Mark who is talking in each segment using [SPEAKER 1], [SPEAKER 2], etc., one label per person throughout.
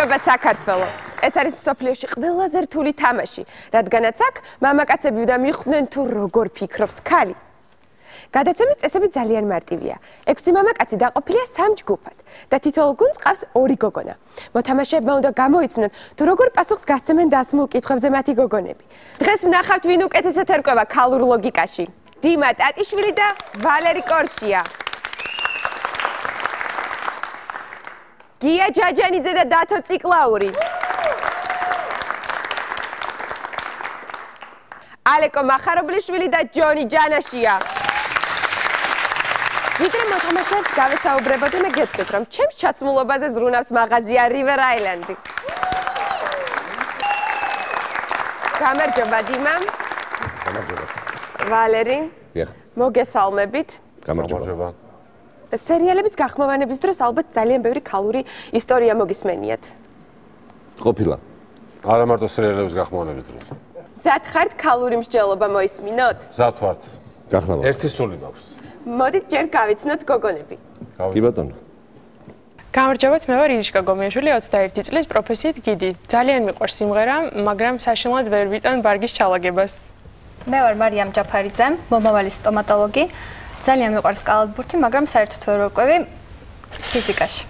[SPEAKER 1] მადლობა საქართველო. ეს არის მსოფლიოში ყველაზე რთული თამაში, რადგანაც აქ მამაკაცები უნდა მიხვდნენ თუ როგორ ფიქრობს ქალი. გადაცემის წესები ძალიან მარტივია. 6 მამაკაცი დაყოფილია 3 ჯგუფად და თითოეულ გუნდს ყავს 2 გოგონა. მოთამაშეებმა უნდა გამოიცნონ თუ როგორ პასუხს გასცემენ დასმულ კითხვებზე მათი გოგონები. დღეს ვნახავთ ვინ უკეთესად ერკვევა ქალურ ლოგიკაში. დიმა ტატიშვილი და ვალერი კორშია. გია ჯაჯანიძე და დათო ციკლაური. ალეკო მახარობლიშვილი და ჯონი ჯანაშია. ვიდრე მოთამაშეებს გავესაუბრებოდი, მე გეტყვით, რომ ჩემს ჩაცმულობაზე ზრუნავს მაღაზია River Island-ი. გამარჯობა დიმა.
[SPEAKER 2] გამარჯობა.
[SPEAKER 1] ვალერი.
[SPEAKER 2] დიახ.
[SPEAKER 1] მოგესალმებით.
[SPEAKER 2] გამარჯობა.
[SPEAKER 1] სერიალების გახმოვანების დროს ალბათ ძალიან ბევრი ქალური ისტორია მოგისმენიათ.
[SPEAKER 2] ყოფილა.
[SPEAKER 3] არა მარტო სერიალების გახმოვანების დროს.
[SPEAKER 1] მზად ხართ ქალური მსჯელობა მოისმინოთ?
[SPEAKER 3] მზად ვართ.
[SPEAKER 2] გახნავთ.
[SPEAKER 3] ერთი სული მაქვს.
[SPEAKER 1] მოდით ჯერ გავიცნოთ გოგონები.
[SPEAKER 2] კი ბატონო.
[SPEAKER 4] გამარჯობათ, მე ვარ ირიშკა გომიაშვილი, 21 წლის, პროფესიით გიდი. ძალიან მიყვარს სიმღერა, მაგრამ საშინლად ვერ ვიტან ბარგის ჩალაგებას.
[SPEAKER 5] მე ვარ მარიამ ჯაფარიძე, მომავალი სტომატოლოგი. ძალიან მიყვარს კალათბურთი, მაგრამ საერთოდ ვერ ვერკვევი ფიზიკაში.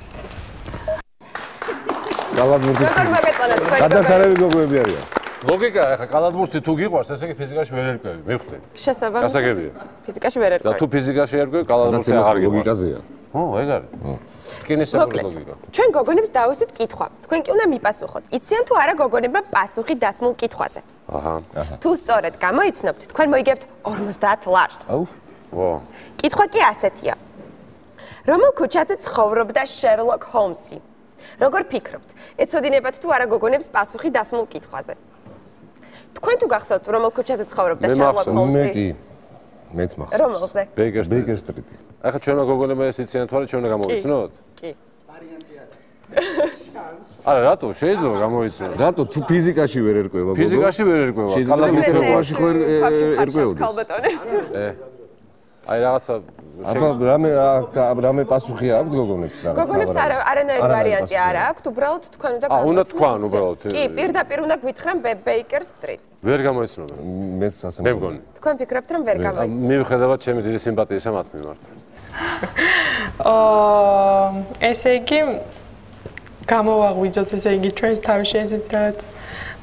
[SPEAKER 2] კალათბურთი.
[SPEAKER 1] როგორ მოგეწონათ თქვენი
[SPEAKER 2] გადასარევი გოგოები არიან.
[SPEAKER 3] ლოგიკა, ახლა კალათბურთი თუ გიყვარს, ესე იგი ფიზიკაში ვერ ერკვევი, მივხვდი.
[SPEAKER 1] შესაბამისად.
[SPEAKER 3] გასაგებია.
[SPEAKER 1] ფიზიკაში ვერ
[SPEAKER 3] და
[SPEAKER 1] ერკვევი.
[SPEAKER 3] თუ ფიზიკაში ერკვევი, კალათბურთი აღარ გიყვარს.
[SPEAKER 2] ლოგიკაზეა.
[SPEAKER 3] ო, ეგ არის. რკინისებური ლოგიკა.
[SPEAKER 1] ჩვენ გოგონებს დავუსვით კითხვა. თქვენ კი უნდა მიპასუხოთ. იციან თუ არა გოგონებმა პასუხი დასმულ კითხვაზე?
[SPEAKER 3] აჰა.
[SPEAKER 1] თუ სწორად გამოიცნობთ, თქვენ მოიგებთ 50 ლარს.
[SPEAKER 2] აუ.
[SPEAKER 3] ვა.
[SPEAKER 1] კითხვა კი ასეთია. რომელ ქუჩაზე ცხოვრობდა შერლოკ ჰოლმსი? როგორ ფიქრობთ? ეცოდინებათ თუ არა გოგონებს პასუხი დასმულ კითხვაზე? თქვენ თუ გახსოვთ რომელ ქუჩაზე ცხოვრობდა შერლოკ
[SPEAKER 2] მე
[SPEAKER 1] ჰოლმსი?
[SPEAKER 2] კი. მეც მახსოვს.
[SPEAKER 1] რომელზე?
[SPEAKER 3] ბეიკერ
[SPEAKER 2] ბეიკერ სტრიტი.
[SPEAKER 3] ახლა ჩვენმა გოგონებმა ეს იციან თუ არა, ჩვენ უნდა გამოვიცნოთ?
[SPEAKER 1] კი.
[SPEAKER 3] არა, რატო? შეიძლება გამოვიცნოთ.
[SPEAKER 2] რატო თუ ფიზიკაში ვერ ერკვევა გოგო?
[SPEAKER 3] ფიზიკაში ვერ ერკვევა.
[SPEAKER 2] კალათბურთში ხო ერკვეოდეს?
[SPEAKER 1] ქალბატონებს.
[SPEAKER 3] აი რაღაცა
[SPEAKER 2] აბა რამე პასუხი აქვს გოგონებს რაღაც?
[SPEAKER 1] გოგონებს არანაირი ვარიანტი არ აქვთ, უბრალოდ თქვენ უნდა
[SPEAKER 3] აა, უნდა თქვან უბრალოდ.
[SPEAKER 1] კი, პირდაპირ უნდა გვითხრან ბეიკერ სტრიტ.
[SPEAKER 3] ვერ გამოიცნობენ.
[SPEAKER 2] მეც ასე
[SPEAKER 3] მე მგონი.
[SPEAKER 1] თქვენ ფიქრობთ რომ ვერ გამოიცნობთ?
[SPEAKER 3] მიუხედავად ჩემი დიდი სიმპათიისა მათ მიმართ.
[SPEAKER 4] ესე იგი გამოვაღვიძოთ, ესე იგი ჩვენს თავში ესეთ რაღაც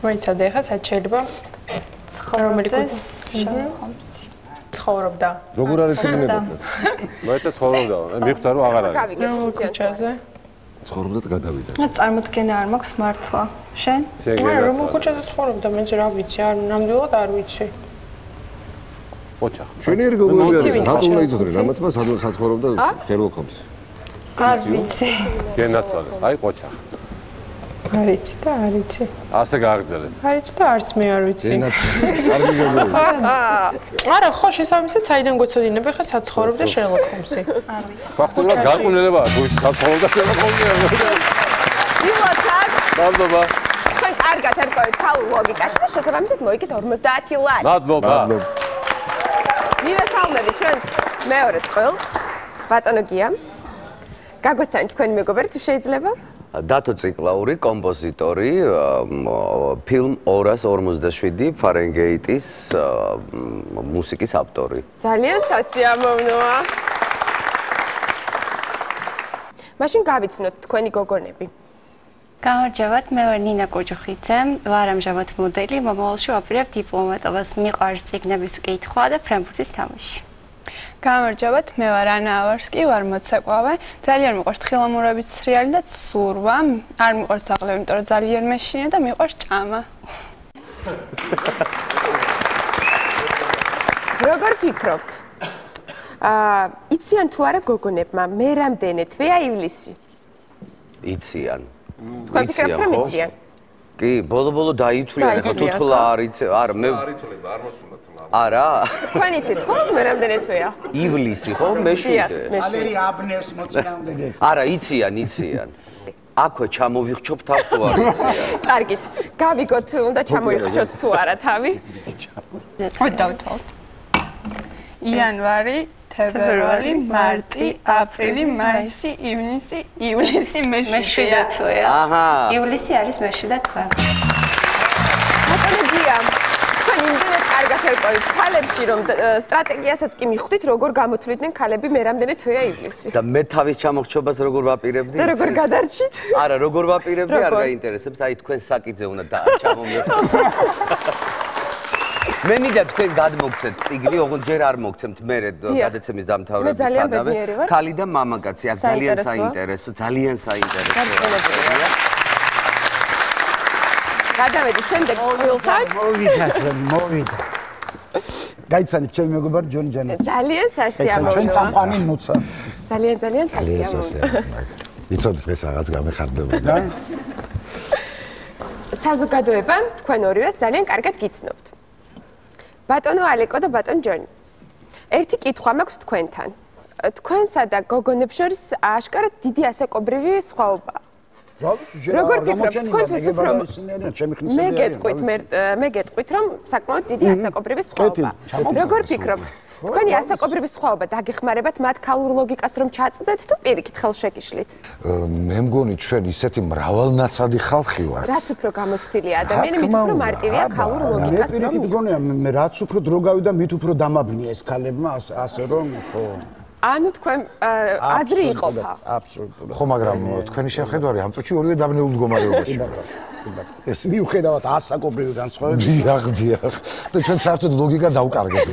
[SPEAKER 4] მოიცადე ახლა სად შეიძლება
[SPEAKER 5] ცხოვრობდეს შერლოკ ჰოლმსი.
[SPEAKER 4] ცხოვრობდა.
[SPEAKER 2] როგორ არის შედინებოდეს?
[SPEAKER 3] მოიცა ცხოვრობდა. მივხვდა რომ აღარ არის.
[SPEAKER 1] გავიგეთ
[SPEAKER 4] ქუჩაზე.
[SPEAKER 2] ცხოვრობდა და გადავიდა.
[SPEAKER 5] წარმოდგენა არ მაქვს მართლა. შენ?
[SPEAKER 4] არა, რომელ ქუჩაზე ცხოვრობდა, მეც რა ვიცი, არ ნამდვილად არ ვიცი.
[SPEAKER 3] ოჩახ.
[SPEAKER 2] ჩვენიერი გოგოები არის. რატო უნდა იცოდე რამეთმა საცხოვრობდა შერლოკ ჰოლმსი?
[SPEAKER 5] არ ვიცი.
[SPEAKER 3] გენაცვალე. აი ყოჩახ.
[SPEAKER 4] არ იცი და არ იცი.
[SPEAKER 3] ასე გააგრძელე.
[SPEAKER 4] არ იცი და არც მე არ ვიცი.
[SPEAKER 2] კარგი გოგოები.
[SPEAKER 4] არა, ხო შესაბამისად საიდან გვეცოდინებ ახლა საცხოვრობდა შერლოკ ჰოლმსი.
[SPEAKER 5] არ ვიცი.
[SPEAKER 3] ფაქტობრივად გარყვნილებაა თუ ის საცხოვრობდა შერლოკ ჰოლმსი.
[SPEAKER 1] მილოცად
[SPEAKER 3] მადლობა.
[SPEAKER 1] თქვენ კარგად ერკვევით ქალურ ლოგიკაში და შესაბამისად მოიგეთ 50 ლარი.
[SPEAKER 3] მადლობა.
[SPEAKER 1] მივესალმებით ჩვენს მეორე წყვილს, ბატონო გია. გაგვეცანით თქვენი მეგობარი თუ შეიძლება?
[SPEAKER 6] დათო ციკლაური, კომპოზიტორი, ფილმ 247 ფარენგეიტის მუსიკის ავტორი.
[SPEAKER 1] ძალიან სასიამოვნოა. მაშინ გავიცნოთ თქვენი გოგონები.
[SPEAKER 7] გამარჯობათ, მე ვარ ნინა კოჯოხიძე, ვარ ამჟამად მოდელი, მომავალში ვაპირებ დიპლომატობას, მიყვარს წიგნების კითხვა და ფრენბურთის თამაში.
[SPEAKER 8] გამარჯობათ, მე ვარ ანა ავარსკი, ვარ მოცეკვავე. ძალიან მიყვარს თხილამურებით სრიალი და ცურვა. არ მიყვარს ძაღლები, იმიტომ რომ ძალიან მეშინია და მიყვარს ჭამა.
[SPEAKER 1] როგორ ფიქრობთ? იციან თუ არა გოგონებმა მე რამდენი თვეა ივლისი?
[SPEAKER 6] იციან.
[SPEAKER 1] თქვენ ფიქრობთ რომ იციან?
[SPEAKER 6] კი, ბოლო-ბოლო დაითვლიან, ხო თუთლა არ იცი, არა, მე არ ითვლება, არ მოსულათ. არა?
[SPEAKER 1] თქვენ იცით ხო მე რამდენი თვეა?
[SPEAKER 6] ივლისი, ხო? მე-7.
[SPEAKER 9] ალერი აბნევს მოწინააღმდეგეებს.
[SPEAKER 6] არა, იციან. აქვე ჩამოვიხჩობ თავს თუ არ იციან.
[SPEAKER 1] კარგით, გავიგოთ უნდა ჩამოიხჩოთ თუ არა თავი.
[SPEAKER 8] დავთვალოთ. იანვარი თებერვალი, მარტი, აპრილი, მაისი, ივნისი, ივლისი, მეშვიდე თვე.
[SPEAKER 7] აჰა. ივლისი არის მეშვიდე თვე.
[SPEAKER 1] ბატონებია, თქვენ იმდენად კარგად ერკვევით ქალებში, რომ სტრატეგიასაც კი მიხვდით, როგორ გამოთვლიდნენ ქალები მე რამდენი თვეა ივლისი.
[SPEAKER 6] და მე თავის ჩამოხრჩობას როგორ ვაპირებდი?
[SPEAKER 1] და როგორ გადარჩით?
[SPEAKER 6] არა, როგორ ვაპირებდი, არ გაინტერესებს, აი თქვენ საკიძე უნდა ჩამომიყვანოთ. მე მინდა თქვენ გადმოგცეთ წიგნი, ოღონდ ჯერ არ მოგცემთ მე გადაცემის დამთავრების თანავე. ქალი და მამაკაცი, აქ ძალიან საინტერესო, ძალიან საინტერესო.
[SPEAKER 1] გადავედი შემდეგ წყვილთან.
[SPEAKER 9] მოვიდა. გაიცანით ჩემი მეგობარი ჯონ ჯენეს.
[SPEAKER 1] ძალიან სასიამოვნოა.
[SPEAKER 9] ჩვენ წამყვანი ნუცა.
[SPEAKER 1] ძალიან სასიამოვნოა.
[SPEAKER 2] იცოდეთ დღეს რაღაც გამეხარდებოდა.
[SPEAKER 1] საზოგადოება თქვენ ორივეს ძალიან კარგად გიცნობთ. ბატონო ალეკო და ბატონ ჯონი. ერთი კითხვა მაქვს თქვენთან. თქვენსა და გოგონებს შორის აშკარად დიდი ასაკობრივი სხვაობაა. როგორ ფიქრობთ თქვენთვის უფრო მე გეტყვით რომ საკმაოდ დიდი ასაკობრივი სხვაობაა. როგორ ფიქრობთ თქვენი ასაკობრივი სხვაობა დაგეხმარებათ მათ ქალურ ლოგიკას რომ ჩაწვდეთ თუ პირიქით ხელშეკიშლით?
[SPEAKER 2] მე მგონი ჩვენ ისეთი მრავალნაცადი ხალხი ვართ.
[SPEAKER 1] რაც უფრო გამოცდილია ადამიანი მით უფრო მარტივია ქალურ ლოგიკას რომ
[SPEAKER 9] მგონია მე რაც უფრო დრო გავიდა მით უფრო დამაბნია ეს ქალებმა ასე რომ ხო
[SPEAKER 1] ანუ თქვენ აზრი იყოფა.
[SPEAKER 9] აბსოლუტურად.
[SPEAKER 2] ხო, მაგრამ თქვენი შეხედვარი ამ წუთში ორივე დაბნეულ მდგომარეობაში.
[SPEAKER 9] ეს მიუხედავად ასაკობრივი განსხვავებისა.
[SPEAKER 2] დიახ. და ჩვენ საერთოდ ლოგიკა დავკარგეთ.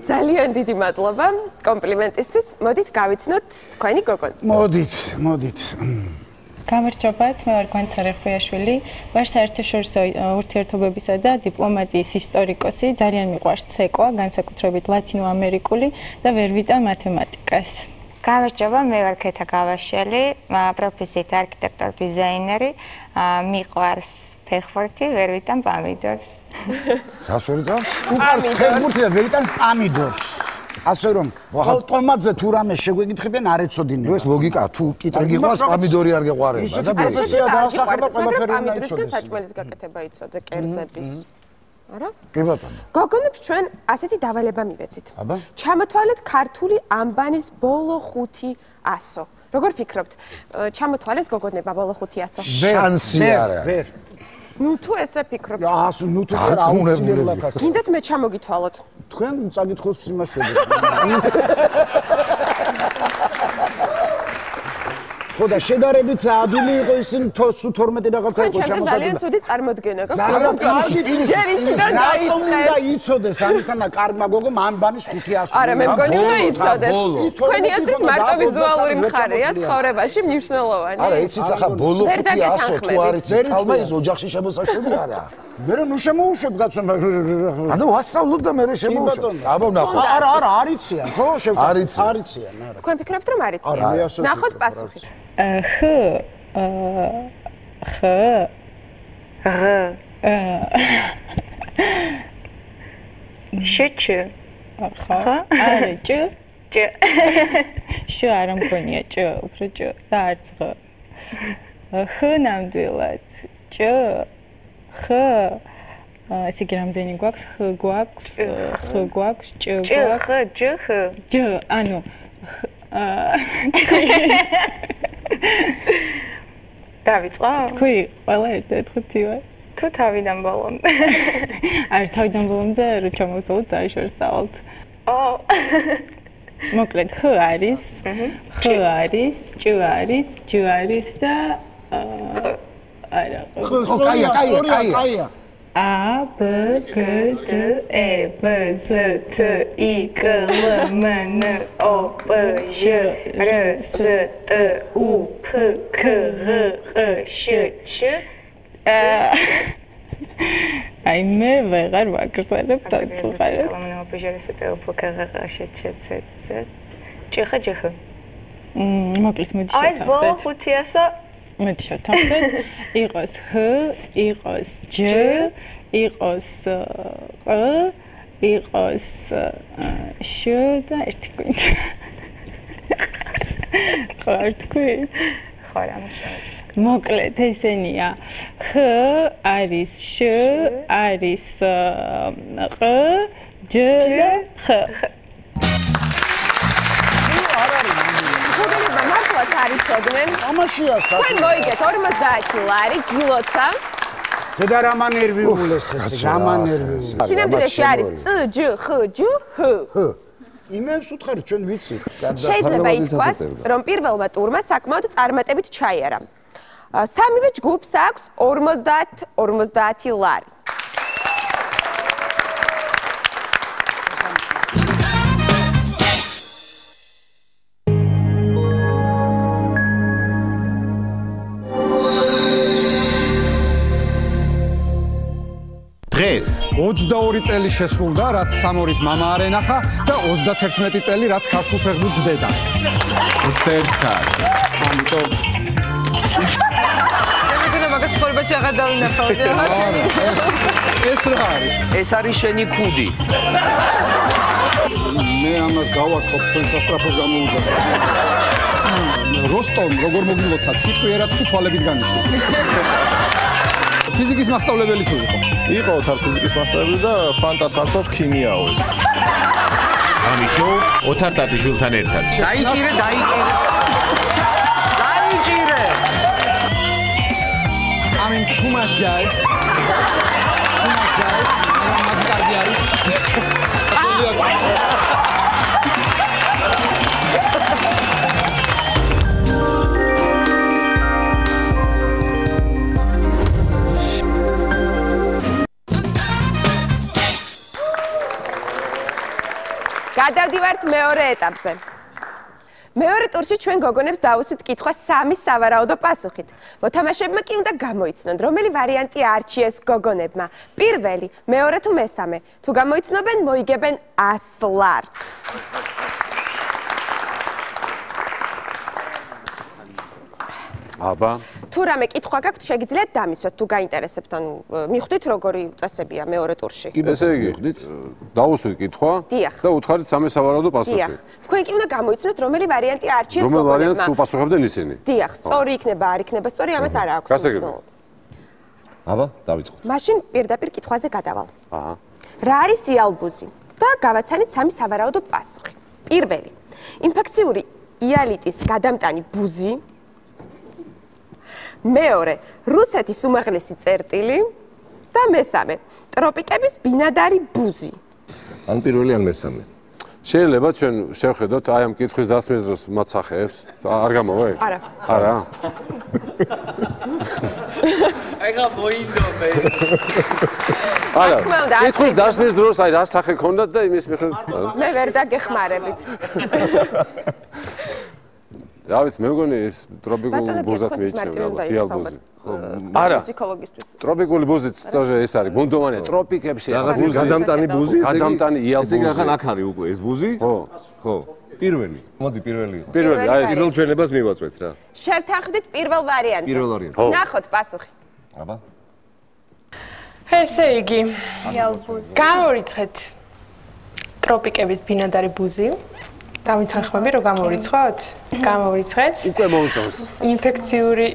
[SPEAKER 1] ძალიან დიდი მადლობა კომპლიმენტისთვის. მოდით გავიცნოთ თქვენი გოგონა.
[SPEAKER 9] მოდით.
[SPEAKER 10] გამარჯობათ, მე ვარ გვანცარე ხვიაშვილი, ვარ საერთაშორისო ურთიერთობებისა და დიპლომატიის ისტორიკოსი, ძალიან მიყვარს ცეკვა, განსაკუთრებით ლათინოამერიკული და ვერ ვიტან მათემატიკას.
[SPEAKER 7] გამარჯობა, მე ვარ ქეთა გავაშელი, პროფესიით არქიტექტორი, დიზაინერი, მიყვარს ფეხბურთი, ვერ ვიტან პამიდორს.
[SPEAKER 2] რას ვერ ვიტან?
[SPEAKER 9] უყარს ფეხბურთი და ვერ ვიტანს პამიდორს. ასე რომ ტომატზე თუ რამე შეგვეკითხებიან არ ეცოდინება.
[SPEAKER 2] ეს ლოგიკა თუ კიტრი გიყვარს პამიდორი არ გეყვარება და
[SPEAKER 9] პროფესია დაასახება ყველაფერი უნდა
[SPEAKER 1] იცოდე. და საჭმელის გაკეთება იცოდე, კერძების. არა?
[SPEAKER 2] კი ბატონო.
[SPEAKER 1] გოგონებს ჩვენ ასეთი დავალება მივეცით. ჩამოთვალეთ ქართული ამბანის ბოლო 500. როგორ ფიქრობთ? ჩამოთვალეს გოგონება ბოლო 500.
[SPEAKER 2] შანსი არ არის.
[SPEAKER 1] ნუ თუ ესე ფიქრობთ.
[SPEAKER 9] ნუ თუ არ აუცილებლად.
[SPEAKER 1] გინდათ მე ჩამოგითვალოთ.
[SPEAKER 9] თქვენ წაგითხოს იმას შედეგს. ხო და შედარებით ადვილი იყო ისინი 12 რაღაცა იყო ჩამოსაგები.
[SPEAKER 1] ძალიან ცუდი წარმოდგენა გაქვს.
[SPEAKER 9] ძალიან კარგი.
[SPEAKER 1] ჯერ ისიდან
[SPEAKER 9] რატომ უნდა იცოდეს ამისთან და კარგმა გოგომ ამბანის 500.
[SPEAKER 1] არა, მე მგონი უნდა იცოდეს. თქვენი აზრით მარტო ვიზუალური მხარეა ცხოვრებაში მნიშვნელოვანი.
[SPEAKER 2] არა, იცით ახლა ბოლო 500 თუ არ იცის ხალმა ის ოჯახში შემოსაშვები არა.
[SPEAKER 9] მე რომ შემოუშვებ გაცნობ.
[SPEAKER 2] ანუ ვასწავლოთ და მე შემოუშვებ. აბა ნახო.
[SPEAKER 9] არა, არიციან, ხო? არიციან, არა.
[SPEAKER 1] თქვენ ფიქრობთ რომ არიციან? ნახოთ პასუხი.
[SPEAKER 10] ხ შჩ ხა არა ჭ შ არ მგონია ჭ უფრო ჭ და არც ხ ხ ნამდვილად ჭ ხ ესე იგი რამდენი გვაქვს ხ გვაქვს ჭ გვაქვს ჭ ანუ დავიწყო? თქვი ყველა ერთ-ერთი ვარ. თუ თავიდან ბოლომდე. არ თავიდან ბოლომდე რო ჩამოვთვალოთ და შორს დავალთ. მოკლედ ხ არის, ხ არის, ჭ არის, ჯ არის და არა.
[SPEAKER 9] კაია.
[SPEAKER 10] A B G D E B Z T I K L M N O P J R S T U P K R Š Č აი მე ვეღარ ვაკრძალებ დაწყალებ.
[SPEAKER 7] O P J R S T U P K R Š Č C C ჭხ ჭხ.
[SPEAKER 10] მოკლედ მოდი შევთავაზოთ.
[SPEAKER 7] აი ბოლო 500
[SPEAKER 10] მოდი შევთავაზოთ. იყოს H, იყოს J, იყოს Q, იყოს Š და ერთი გვინდა. ხო, არ თქვი?
[SPEAKER 7] ხო, ამაშავე.
[SPEAKER 10] მოკლედ ესენია. X არის Š, არის Q, ჯ და ხ.
[SPEAKER 1] გოგონებმა მართლაც არ იცოდნენ.
[SPEAKER 9] ამაშია საქმე.
[SPEAKER 1] თქვენ მოიგეთ 50 ლარი გილოცა.
[SPEAKER 9] და რამა ნერვიულეს ეს, რამა ნერვიულეს.
[SPEAKER 1] სინამდვილეში არის წ, ჯ, ხ, ჯ, ჰ.
[SPEAKER 9] იმებს უთხარით ჩვენ ვიცით.
[SPEAKER 1] შეიძლება ითქვას, რომ პირველმა ტურმა საკმაოდ წარმატებით ჩაიარა. სამივე ჯგუფს აქვს 50 ლარი.
[SPEAKER 11] დღეს 22 წელი შესრულდა, რაც სამორის მამა არ ენახა და 31 წელი, რაც ქართულ ფეხბურთს დედა. 21 საათი. ამიტომ
[SPEAKER 4] მაგას ცხოვრებაში აღარ დავინახავ.
[SPEAKER 11] ეს რა არის?
[SPEAKER 6] ეს არის შენი ქუდი.
[SPEAKER 11] მე ამას გავართობ თქვენ სასტრაფოს გამოუძახე. როსტომ როგორ მოგილოცა ციყვიერად თუ თვალებით განიშნა. ფიზიკის მასწავლებელი თუ იყო?
[SPEAKER 12] იყო ოთარ ფიზიკის მასწავლებელი და ფანტას ართობს ქიმიაური.
[SPEAKER 11] ამიშო ოთარ ტატიშვილთან ერთად.
[SPEAKER 6] დაიჭირე.
[SPEAKER 11] ამინ თუმას ჯაი. მაგარი არის.
[SPEAKER 1] გადავდივართ მეორე ეტაპზე. მეორე ტურში ჩვენ გოგონებს დავუსვით კითხვა 3 სავარაუდო პასუხით. მოთამაშეებმა კი უნდა გამოიცნონ, რომელი ვარიანტი არჩიეს გოგონებმა. პირველი, მეორე თუ მესამე. თუ გამოიცნობენ, მოიგებენ 100 ლარს.
[SPEAKER 3] აბა.
[SPEAKER 1] თუ რამე კითხვა გაქვთ, შეგიძლიათ დამისვათ, თუ გაინტერესებთ, ანუ მიხვდით როგორი წესებია მეორე ტურში.
[SPEAKER 3] ესე იგი, დავუსვით კითხვა და უთხარით 3 სავარაუდო პასუხი.
[SPEAKER 1] დიახ. თქვენ კი უნდა გამოიცნოთ, რომელი ვარიანტი არჩიეს გოგონებმა.
[SPEAKER 3] რომელ ვარიანტს უპასუხებდნენ ისინი?
[SPEAKER 1] დიახ, სწორი იქნება, არ იქნება სწორი, ამას არ აქვს მნიშვნელობა.
[SPEAKER 12] აბა, დავიწყოთ.
[SPEAKER 1] მაშინ პირდაპირ კითხვაზე გადავალ.
[SPEAKER 3] აჰა.
[SPEAKER 1] რა არის იალბუზი? და გავაცანით 3 სავარაუდო პასუხი. პირველი, ინფექციური იალიტის გადამტანი ბუზი. მეორე, რუსეთის უმაღლესი წერტილი და მესამე, ტროპიკების ბინადარი ბუზი.
[SPEAKER 12] ან პირველი, ან მესამე.
[SPEAKER 3] შეიძლება ჩვენ შევხედოთ აი ამ კითხვის დასმის დროს მაცახეებს? არ გამოვა?
[SPEAKER 1] არა.
[SPEAKER 3] არა.
[SPEAKER 6] აიღა მოინდომე.
[SPEAKER 3] არა. კითხვის დასმის დროს აი რა სახე ქონდათ და იმის მიხედვით
[SPEAKER 1] მე ვერ დაგეხმარებით.
[SPEAKER 3] რა ვიცი, მე მგონი ეს ტროპიკული ბუზად მიიჩნევა, იალბუზი. არა.
[SPEAKER 1] ფიზიკოლოგისტვის.
[SPEAKER 3] ტროპიკული ბუზიც тоже ეს არის, გუნდოვანია ტროპიკებში.
[SPEAKER 12] რაღაც გადამტანი ბუზი,
[SPEAKER 3] გადამტანი იალბუზი.
[SPEAKER 12] ესე იგი ახლა აქ არის უკვე ეს ბუზი? ხო. ხო. პირველი. მოდი პირველი იყო.
[SPEAKER 3] პირველი, აი ეს
[SPEAKER 12] პირველ ჩვენებას მივაწვეთ რა.
[SPEAKER 1] შევთანხმდით პირველ ვარიანტზე.
[SPEAKER 12] პირველ ვარიანტზე.
[SPEAKER 1] ნახოთ პასუხი.
[SPEAKER 12] აბა.
[SPEAKER 4] ესე იგი,
[SPEAKER 5] იალბუზი.
[SPEAKER 4] გამორიცხეთ ტროპიკების ბინადარი ბუზი. დავითანხმები, რომ გამორიცხოთ? გამორიცხეთ.
[SPEAKER 3] უკვე მოუწევს.
[SPEAKER 4] ინფექციური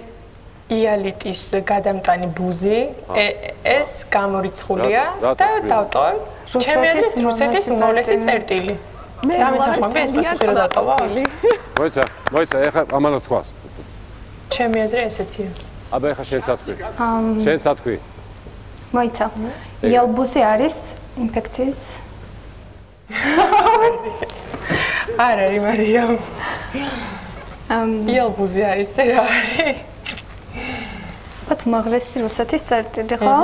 [SPEAKER 4] იალიტის გადამტანი ბუზი. ეს გამორიცხულია და დავტოვეთ. ჩემი აზრით რუსეთის უმაღლესი წერტილი. დავითანხმები, ეს პასუხი რა დავტოვოთ?
[SPEAKER 3] მოიცა, ეხლა ამანას თქვას.
[SPEAKER 4] ჩემი აზრი ესეთია.
[SPEAKER 3] აბა ეხლა შენ სათქვი. შენ სათქვი.
[SPEAKER 5] მოიცა. იალბუზი არის ინფექციის
[SPEAKER 4] არ არის მარიამ. იალბუზი არის და რა არის?
[SPEAKER 5] ბათ უმაღლესი რუსეთის წერტილი ხო?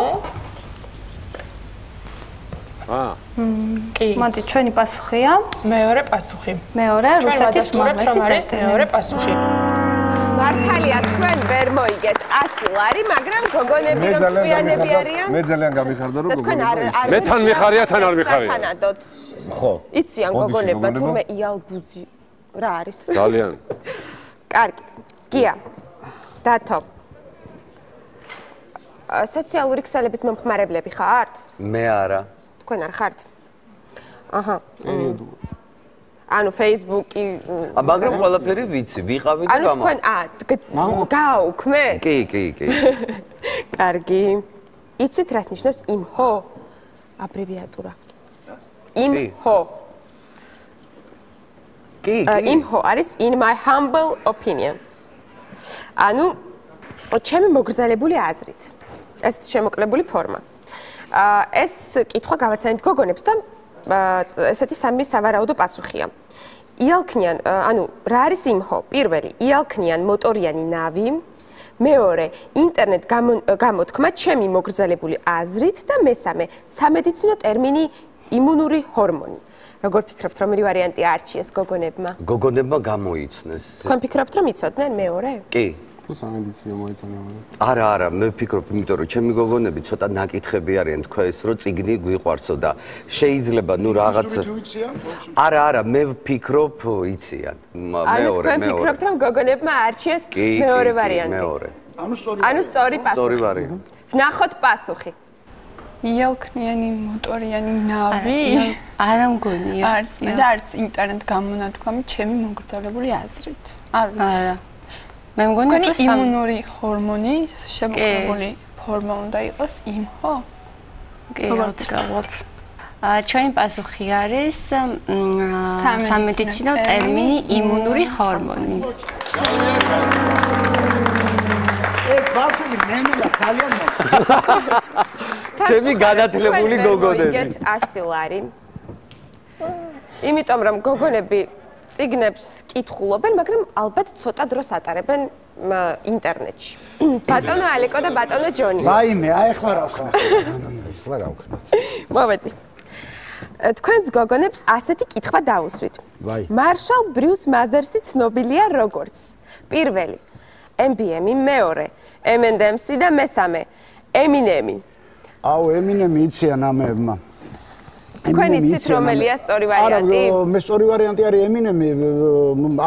[SPEAKER 4] კი.
[SPEAKER 5] მოდი ჩვენი პასუხია.
[SPEAKER 4] მეორე პასუხი.
[SPEAKER 5] მეორე რუსეთის უმაღლესი წერტილი.
[SPEAKER 4] მეორე პასუხი.
[SPEAKER 1] მართალია თქვენ ვერ მოიგეთ 100 ლარი, მაგრამ გოგონები რომ წვიანები არიან.
[SPEAKER 12] მე ძალიან გამიხარდა რომ
[SPEAKER 1] თქვენ არ
[SPEAKER 3] მე თან მიხარია, თან არ მიხარია.
[SPEAKER 1] სათანადოდ.
[SPEAKER 12] ხო.
[SPEAKER 1] იციან გოგონებმა თურმე იალბუზი რა არის?
[SPEAKER 3] ძალიან.
[SPEAKER 1] კარგი. გია. დათო. სოციალური ქსელების მომხმარებლები ხართ?
[SPEAKER 6] მე არა.
[SPEAKER 1] თქვენ არ ხართ? აჰა. ანუ Facebook-ი.
[SPEAKER 6] მაგრამ ყველაფერი ვიცი, ვიყავი და
[SPEAKER 1] ანუ თქვენ გაუქმეთ?
[SPEAKER 6] კი.
[SPEAKER 1] კარგი. იცით რას ნიშნავს იმჰო? აბრევიატურა. იმჰო. იმჰო არის in my humble opinion. ანუ ჩემი მოგრძალებული აზრით. ეს შემოკლებული ფორმა. ეს კითხვა გავაცანით გოგონებს და ესეთი სამი სავარაუდო პასუხია. იალქნიან, ანუ რა არის იმჰო? პირველი, იალქნიან მოტორიანი ნავი. მეორე, ინტერნეტ გამოთქმა ჩემი მოგრძალებული აზრით და მესამე, სამედიცინო ტერმინი იმუნური ჰორმონი. როგორ ფიქრობთ, რომელი ვარიანტი არჩიეს გოგონებმა?
[SPEAKER 6] გოგონებმა გამოიცნეს.
[SPEAKER 1] თქვენ ფიქრობთ, რომ იცოდნენ მეორე?
[SPEAKER 6] კი.
[SPEAKER 3] თუ სამედიცინო მოეწონება.
[SPEAKER 6] არა, მე ვფიქრობ, იმიტომ რომ ჩემი გოგონები ცოტა ნაკითხები არიან თქვენს, რომ წიგნი გვიყვარსო და შეიძლება ნუ რაღაც არა, მე ვფიქრობ, იციან.
[SPEAKER 1] ანუ თქვენ ფიქრობთ, რომ გოგონებმა არჩიეს მეორე ვარიანტი?
[SPEAKER 6] მეორე.
[SPEAKER 1] ანუ სწორი პასუხი.
[SPEAKER 6] სწორი ვარიანტი.
[SPEAKER 1] ვნახოთ პასუხი.
[SPEAKER 8] იალქნიანი მოტორიანი ნავი
[SPEAKER 7] არა მგონია.
[SPEAKER 8] არც მე და არც ინტერნეტ გამონათქვამი ჩემი მოგრძალებული აზრით. არა.
[SPEAKER 7] მე მგონია
[SPEAKER 8] რომ იმუნური ჰორმონი შემოკლებული ფორმა უნდა იყოს იმჰო?
[SPEAKER 7] კი, ალბათ. ჩვენი პასუხი არის სამედიცინო ტერმინი იმუნური ჰორმონი.
[SPEAKER 9] ეს ბავშვი ნენა ძალიან
[SPEAKER 6] ჩემი განათლებული გოგონები.
[SPEAKER 1] 100 ლარი. იმიტომ რომ გოგონები წიგნებს კითხულობენ, მაგრამ ალბათ ცოტა დროს ატარებენ ინტერნეტში. ბატონო ალეკო და ბატონო ჯონი.
[SPEAKER 9] ვაიმე, აი ახლა რა ვქნა.
[SPEAKER 2] ახლა რა ვქნა.
[SPEAKER 1] მოვედი. თქვენს გოგონებს ასეთი კითხვა დაუსვით. მარშალ ბრიუს მაზერსი ცნობილია როგორც პირველი MBM-ი, მეორე M&M's-ი და მესამე Eminem-ი.
[SPEAKER 9] აუ, Eminem-ი იციან ამებმა.
[SPEAKER 1] თქვენ იცით რომელია სწორი ვარიანტი?
[SPEAKER 9] არა, მე სწორი ვარიანტი არის Eminem-ი,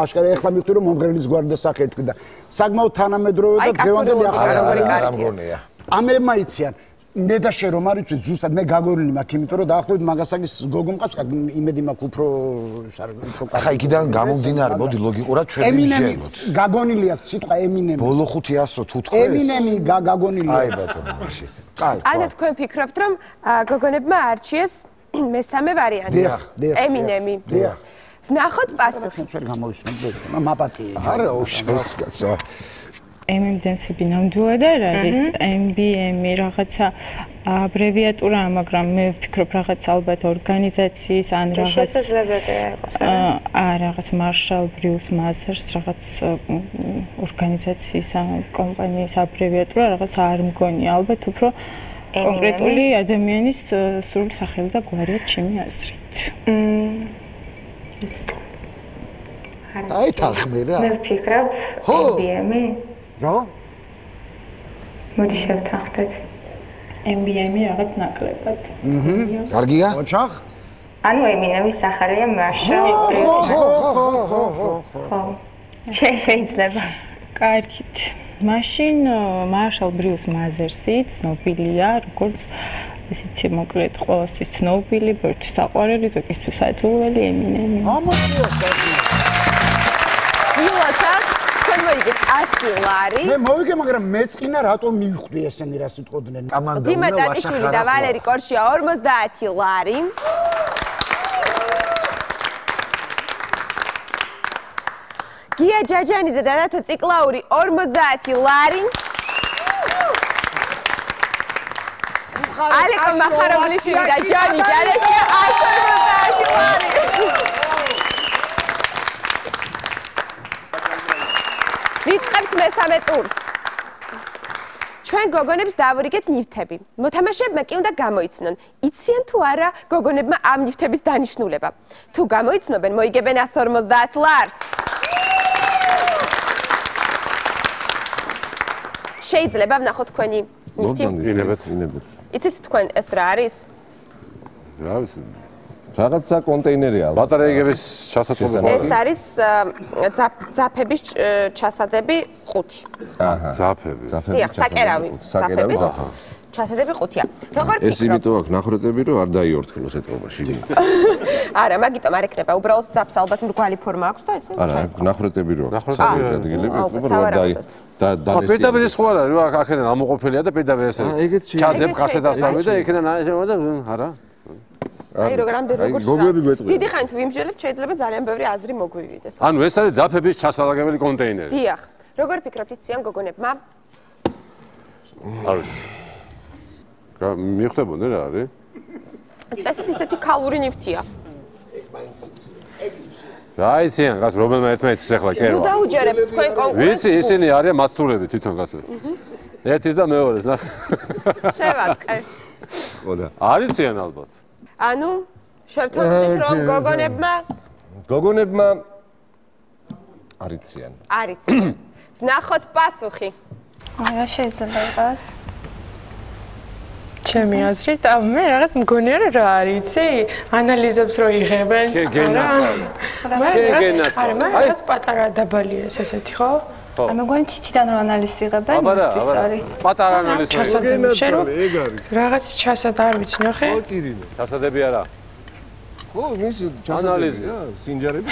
[SPEAKER 9] აშკარა ეხლა მივხვდი რომ მომღერლის გვარი და სახე თქვი და საკმაოდ თანამედროვე და დღევანდელი
[SPEAKER 2] ახლა მგონია.
[SPEAKER 9] ამებმა იციან. მე და შე რომ არ იცით ზუსტად მე გაგონილი მაქვს, იმიტომ რომ დაახლოებით მაგასაგის გოგო მყავს, იმედი მაქვს უფრო
[SPEAKER 2] ახლა იქიდან გამომდინარე, მოდი ლოგიკურად ჩვენ ვიჟენოთ.
[SPEAKER 9] გაგონილი აქვს სიტყვა Eminem.
[SPEAKER 2] ბოლო 500 თუ თქვენ
[SPEAKER 9] Eminem-ი გაგონილი.
[SPEAKER 2] აი ბატონო, მაშინ. კაი.
[SPEAKER 1] ანუ თქვენ ფიქრობთ რომ გოგონებმა არჩიეს მესამე ვარიანტი. Eminem-ი. ვნახოთ პასუხი.
[SPEAKER 9] ჩვენ გამოვისმენთ, მაპატია.
[SPEAKER 2] არა, უშავს კაცო.
[SPEAKER 10] M&M's-ები ნამდვილად არ არის MBM-ი რაღაცა აბრევიატურაა, მაგრამ მე ვფიქრობ რაღაც ალბათ ორგანიზაციის ან რაღაც
[SPEAKER 7] შესაძლებელია იყოს.
[SPEAKER 10] რაღაც Marshall Bruce Masters რაღაც ორგანიზაციის ან კომპანიის აბრევიატურა რაღაც არ მგონია, ალბათ უფრო კონკრეტული ადამიანის სრული სახელი და გვარია ჩემი აზრით.
[SPEAKER 2] აი თახმე რა.
[SPEAKER 13] მე ვფიქრობ MBM-ი.
[SPEAKER 9] რა?
[SPEAKER 13] მოდი შევთანხმდეთ.
[SPEAKER 10] MBM-ი რაღაც ნაკლებად.
[SPEAKER 2] კარგია?
[SPEAKER 9] ოჩახ?
[SPEAKER 13] ანუ Eminem-ის სახარია Marshall. ხო. შეიძლება.
[SPEAKER 10] კარგით. მაშინ Marshall Bruce Masters-ი ცნობილია როგორც ისეთი მოკლედ ყველასთვის ცნობილი, ბევრთვის საყვარელი, ზოგისთვის აძულველი Eminem-ი.
[SPEAKER 1] მოიგეთ 100 ლარი.
[SPEAKER 9] მე მოვიგე, მაგრამ მეწყინა რატომ მივხვდი ესენი რა სიტყვოდნენ.
[SPEAKER 1] დიმა ტატიშვილი და ვალერი კორშია 50 ლარი. გია ჯაჯანიძე და დათო ციკლაური 50 ლარი. ალეკო მახარობლიშვილი და ჯანი ჯალეშია 150 ლარი. ვიწყებთ მესამე ტურს. ჩვენ გოგონებს დავურიგეთ ნივთები. მოთამაშეებმა კი უნდა გამოიცნონ, იციან თუ არა გოგონებმა ამ ნივთების დანიშნულება. თუ გამოიცნობენ, მოიგებენ 150 ლარს. შეიძლება ვნახოთ თქვენი ნივთი.
[SPEAKER 12] ინებეთ.
[SPEAKER 1] იცით თქვენ ეს რა არის?
[SPEAKER 12] რა ვიცი. რაღაცა კონტეინერია.
[SPEAKER 3] ბატარეების ჩასაწყობი.
[SPEAKER 1] ეს არის ძაფების ჩასადები 5.
[SPEAKER 12] აჰა.
[SPEAKER 3] ძაფები.
[SPEAKER 1] დიახ, საკერავი. ძაფების ჩასადები 5-ია. როგორ ფიქრობ?
[SPEAKER 12] ეს იმიტომ აქვს ნახრეტები, რომ არ დაიორთქნოს ეთყობაში.
[SPEAKER 1] არა, მაგიტომ არ ექნება. უბრალოდ ძაფს ალბათ მრგვალი ფორმა აქვს და ესე.
[SPEAKER 12] არა, ნახრეტები რო აქვს. ადგილები ეთყობა, რომ არ დანესტი.
[SPEAKER 3] პირდაპირ ის ხო არა, რომ აქედან ამოყოფილია და პირდაპირ ესე. ჩადებ კასეტასავე და იქიდან არა.
[SPEAKER 1] აი როგორ
[SPEAKER 12] როგორ გვეტყვი.
[SPEAKER 1] დიდი ხანით ვიმსჯელებთ, შეიძლება ძალიან ბევრი აზრი მოგვივიდეს.
[SPEAKER 3] ანუ ეს არის ძაფების ჩასალაგებელი კონტეინერი.
[SPEAKER 1] დიახ. როგორ ფიქრობთ იციან გოგონებმა?
[SPEAKER 3] არ ვიცი. მიხვდებოდი რა არის?
[SPEAKER 1] წესით ისეთი ქალური ნივთია.
[SPEAKER 3] გაიციან, გას რომელმა ერთმანეთს ახლა კერვა.
[SPEAKER 1] ნუ დაუჯერებთ თქვენ კონკურენტს.
[SPEAKER 3] ვიცი, ისინი არიან მასტურები თვითონ კაცო. ერთის და მეორეს ნახე.
[SPEAKER 1] შევატყე.
[SPEAKER 12] ხოდა.
[SPEAKER 3] არიციან ალბათ.
[SPEAKER 1] ანუ შევთავაზეთ რომ
[SPEAKER 12] გოგონებმა არიციან.
[SPEAKER 1] არიციან. ნახოთ პასუხი.
[SPEAKER 5] რა შეიძლება იყოს?
[SPEAKER 4] ჩემი აზრით, მე რაღაც მგონია რა არიცი, ანალიზებს რო იღებენ.
[SPEAKER 3] შეგენაც.
[SPEAKER 4] არა, რაღაც პატარა დაბალია ესეთი, ხო?
[SPEAKER 5] აი მეგონი თითიდან რო ანალიზი იღებენ, იმისთვის არის.
[SPEAKER 3] პატარა ანალიზი.
[SPEAKER 4] რაღაც ჩასად არ ვიცი, ნახე.
[SPEAKER 3] ჩასადები არა.
[SPEAKER 12] ხო, ის ჩასადები, სინჯარები.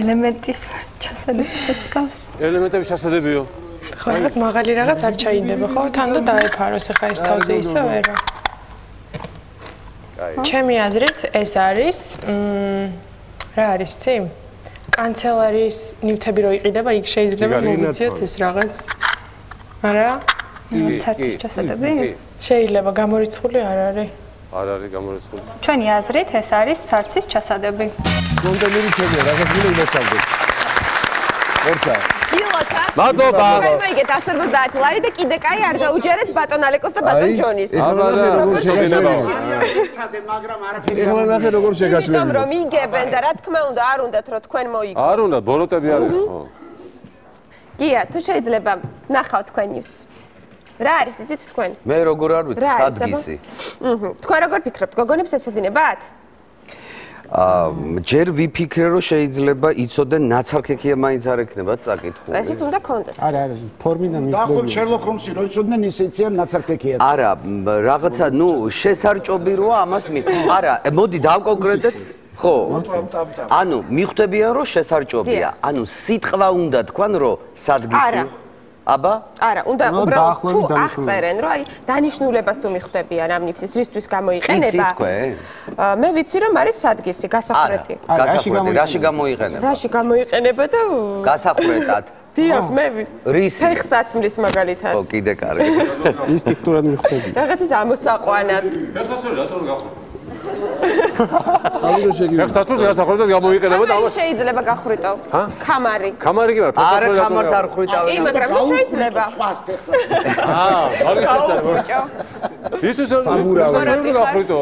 [SPEAKER 5] ელემენტის ჩასადებისაც გავს.
[SPEAKER 3] ელემენტების ჩასადებიო.
[SPEAKER 4] ხო, რაღაც მაღალი რაღაც არ ჩაინდება, ხო? თან და დაეფაროს ახლა ეს თავზე ისე ვერა. ჩემი აზრით ეს არის რა არის ცი? კანცელარიის ნივთები რო იყიდება, იქ შეიძლება მოვიციოთ ეს რაღაც. არა?
[SPEAKER 5] ცარცის ჩასადები?
[SPEAKER 4] შეიძლება გამორიცხული არ არის.
[SPEAKER 3] არ არის გამორიცხული.
[SPEAKER 5] ჩვენი აზრით ეს არის ცარცის ჩასადები.
[SPEAKER 12] კონტეინერი ჩემია, რაღაც მილე იმოჩავდე. ორჩა.
[SPEAKER 3] მადლობა.
[SPEAKER 1] მოიგეთ 150 ლარი და კიდე კაი არ დაუჯერეთ ბატონ ალეკოს და ბატონ ჯონის.
[SPEAKER 12] ეხლა როგორ შეგაშლება?
[SPEAKER 9] მაგრამ არაფერი.
[SPEAKER 12] ეხლა ნახე როგორ შეგაშლება.
[SPEAKER 1] იმიტომ რომ იგებენ და რა თქმა უნდა არ უნდათ რომ თქვენ მოიგოთ.
[SPEAKER 3] არ უნდა, ბოროტები არის, ხო.
[SPEAKER 1] გია, თუ შეიძლება ნახავთ თქვენ ნივთს. რა არის იცით თქვენ?
[SPEAKER 6] მე როგორ არ ვიცი, სადგისი.
[SPEAKER 1] თქვენ როგორ ფიქრობთ, გოგონებს ეცოდინებათ?
[SPEAKER 6] ჯერ ვიფიქრე რომ შეიძლება იცოდენ ნაცარქექია მაინც არ ექნება წაკითხული.
[SPEAKER 1] წესით უნდა კონდეთ.
[SPEAKER 9] არა, ფორმიდან მიხდები. დაახოთ შერლოკ ჰოლმსი რო იცოდნენ ისე იციან ნაცარქექია.
[SPEAKER 6] არა, რაღაცა, ნუ შესარჭობი როა ამას არა, მოდი დავკონკრეტეთ. ხო. ანუ მიხვდებიან რომ შესარჭობია. ანუ სიტყვა უნდა თქვან რომ სადგისი. აბა?
[SPEAKER 1] არა, უნდა უბრალოდ თუ აღწერენ, რომ აი დანიშნულებას თუ მიხვდებიან ამ ნივთის რისთვის გამოიყენება. მე ვიცი რომ არის სადგისი, გასახვრეტი.
[SPEAKER 6] რაში გამოიყენება?
[SPEAKER 1] რაში გამოიყენება და
[SPEAKER 6] გასახვრეტად.
[SPEAKER 1] დიახ, მე
[SPEAKER 6] რისი?
[SPEAKER 1] ფეხსაცმლის მაგალითად.
[SPEAKER 6] ხო, კიდე კარგი.
[SPEAKER 11] ინსტინქტურად მიხვდები.
[SPEAKER 1] რაღაცის ამოსაყვანად.
[SPEAKER 3] ფეხსაცმელი რატომ გახვრეტ? ფეხსაცმელს გასახვრეტად გამოიყენება და ამას
[SPEAKER 1] შეიძლება გახვრიტო. ქამარი.
[SPEAKER 3] ქამარი კი არა,
[SPEAKER 6] ფეხსაცმელი. არა, ქამარს არ ხვიტავენ.
[SPEAKER 1] კი, მაგრამ შეიძლება.
[SPEAKER 9] სხვას ფეხსაცმელი.
[SPEAKER 3] ისთვის ფეხსაცმელი გახვრიტო.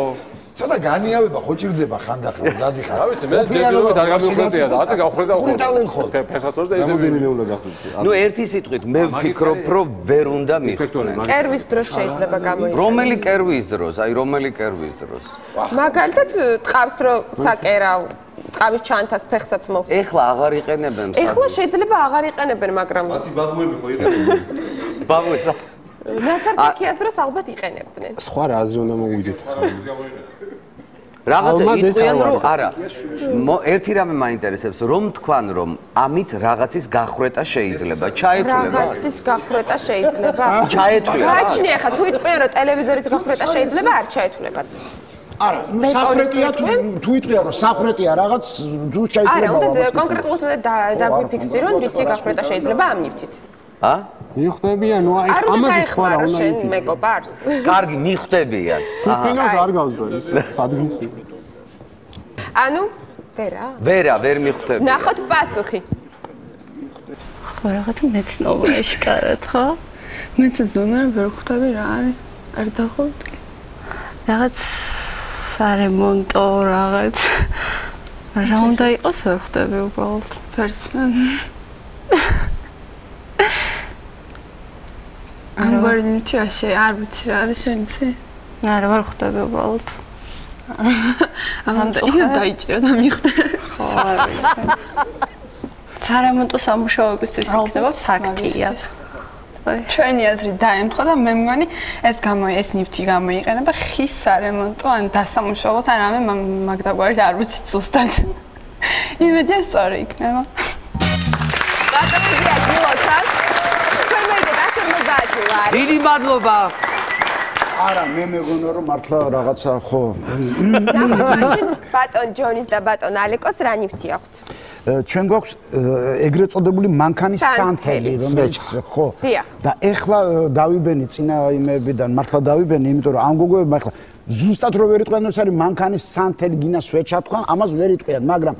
[SPEAKER 2] ცოტა განიავება ხო ჭირდება ხანდახან დადიხარ.
[SPEAKER 3] რა ვიცი, მე ჯერჯერობით არ გამიხვდია და აწე გავხვრეტა ხო. ფეხსაცმელს და ესე
[SPEAKER 12] მოდენიმე უნდა გახვრიტო.
[SPEAKER 6] ნუ ერთი სიტყვით მე ვფიქრობ რომ ვერ უნდა მიხვდე.
[SPEAKER 1] კერვის დროს შეიძლება გამოიყენოს.
[SPEAKER 6] რომელი კერვის დროს? აი რომელი კერვის დროს?
[SPEAKER 1] მაგალითად ტყავს რო საკერავ ტყავის ჩანთას ფეხსაცმელს.
[SPEAKER 6] ეხლა აღარ იყენებენ.
[SPEAKER 1] ეხლა შეიძლება აღარ იყენებენ, მაგრამ
[SPEAKER 12] მათი ბაბუები ხო იყენებენ?
[SPEAKER 6] ბაბუესა.
[SPEAKER 1] ნაცარქექიას დროს ალბათ იყენებდნენ.
[SPEAKER 11] სხვა რა აზრი უნდა მოვიდეთ ხა?
[SPEAKER 6] რაღაცა იტყვიან რომ არა ერთი რამე მაინტერესებს რომ თქვან რომ ამით რაღაცის გახრეტა შეიძლება ჩაეთვლება
[SPEAKER 1] რაღაცის გახრეტა შეიძლება
[SPEAKER 6] ჩაეთვლება
[SPEAKER 1] გააჩნია ხა თუ იტყვიან რომ ტელევიზორის გახრეტა შეიძლება არ ჩაეთვლებათ
[SPEAKER 9] არა საფრეტია თუ იტყვიან რომ საფრეტია რაღაც თუ ჩაეთვლება
[SPEAKER 1] არა უნდა კონკრეტულად უნდა დაგვიფიქსირონ რისი გახრეტა შეიძლება ამ ნივთით
[SPEAKER 11] მიხვდებიან, ნუ აი ამაზე სხვა რა უნდა
[SPEAKER 1] შენ მეგობარს?
[SPEAKER 6] კარგი, მიხვდებიან.
[SPEAKER 11] ფინანს არ გავზვენ, სადგისი.
[SPEAKER 1] ანუ ვერა?
[SPEAKER 6] ვერა, ვერ მიხვდებიან.
[SPEAKER 1] ნახოთ პასუხი.
[SPEAKER 8] ხო, რაღაცა მეცნობაში კარად, ხო? მეცნობ, მაგრამ ვერ ხვდები რა არის. არ დახოვთ კი.
[SPEAKER 7] რაღაც სარემონტო რაღაც. რა უნდა იყოს ვერ ხვდები უბრალოდ.
[SPEAKER 8] ვერც მე. ამგვარი ნიჭი არ ვიცი რა არის შენიცი?
[SPEAKER 7] არა, ვერ ხვდები უბრალოდ.
[SPEAKER 8] ამიტომ დაიჭირა და მიხვდე.
[SPEAKER 7] ხო, არ ვიცი. სარემონტო სამუშაოებისთვის იქნება ფაქტია.
[SPEAKER 8] ჩვენი აზრი დაემთხვა და მე მგონი ეს ნივთი გამოიყენება ხის სარემონტო ან დასამუშავებლად ან რამე მაგდაგვარით არ ვიცი ზუსტად. იმედია სწორი იქნება.
[SPEAKER 6] დიდი მადლობა.
[SPEAKER 9] არა, მე მეგონა რომ მართლა რაღაცა ხო.
[SPEAKER 1] ბატონ ჯონის და ბატონ ალეკოს რა ნივთი აქვთ?
[SPEAKER 9] ჩვენ გვაქვს ეგრეთ წოდებული მანქანის სანთელი, რომელიც ხო. და ეხლა დავიბენი წინა იმებიდან, მართლა დავიბენი, იმიტომ რომ ამ გოგოებმა ეხლა ზუსტად რო ვერ იტყვიან, რომ ეს არის მანქანის სანთელი გინას ვეჩა თქვა, ამას ვერ იტყვიან, მაგრამ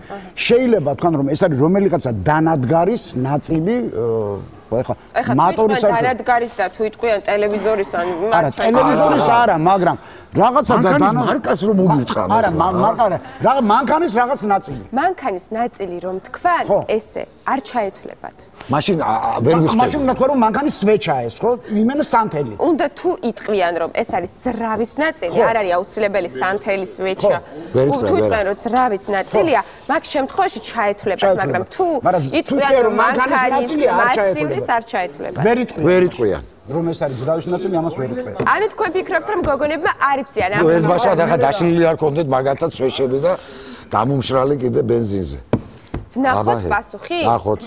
[SPEAKER 9] შეიძლება თქვან რომ ეს არის რომელიღაცა დანადგარის ნაწილი
[SPEAKER 1] ეხლა მოტორის დანადგარის და თუ იტყვიან ტელევიზორის ან
[SPEAKER 9] არა ტელევიზორის არა მაგრამ რაღაცა
[SPEAKER 2] მარკას რომ მოგიწყან
[SPEAKER 9] არა მარკა რა მანქანის რაღაც ნაწილი
[SPEAKER 1] მანქანის ნაწილი რომ თქვან ესე არ ჩაეთვლებათ
[SPEAKER 2] მაშინ ვერ ვიხდები
[SPEAKER 9] მაშინ თქვა რომ მანქანის სვეჩაა ეს ხო იმენა სანთელი
[SPEAKER 1] უნდა თუ იტყვიან რომ ეს არის ძრავის ნაწილი არ არის აუცილებელი სანთელი სვეჩა თუ იტყვიან რომ ძრავის ნაწილია მაგ შემთხვევაში ჩაეთვლებათ მაგრამ თუ იტყვიან რომ მანქანის ნაწილია არ ჩაეთვლებათ
[SPEAKER 2] ვერ იტყვიან
[SPEAKER 9] რომ ეს არის ძრავის ნაწილი ამას ვერ იტყვიან
[SPEAKER 1] ანუ თქვენ ფიქრობთ რომ გოგონებმა არ იციან
[SPEAKER 2] ამ ეს ბაშად ახლა დაშლილი არ კონდეთ მაგათაც სვეშები და გამომშრალი კიდე ბენზინზე
[SPEAKER 1] ვნახოთ პასუხი
[SPEAKER 2] ნახოთ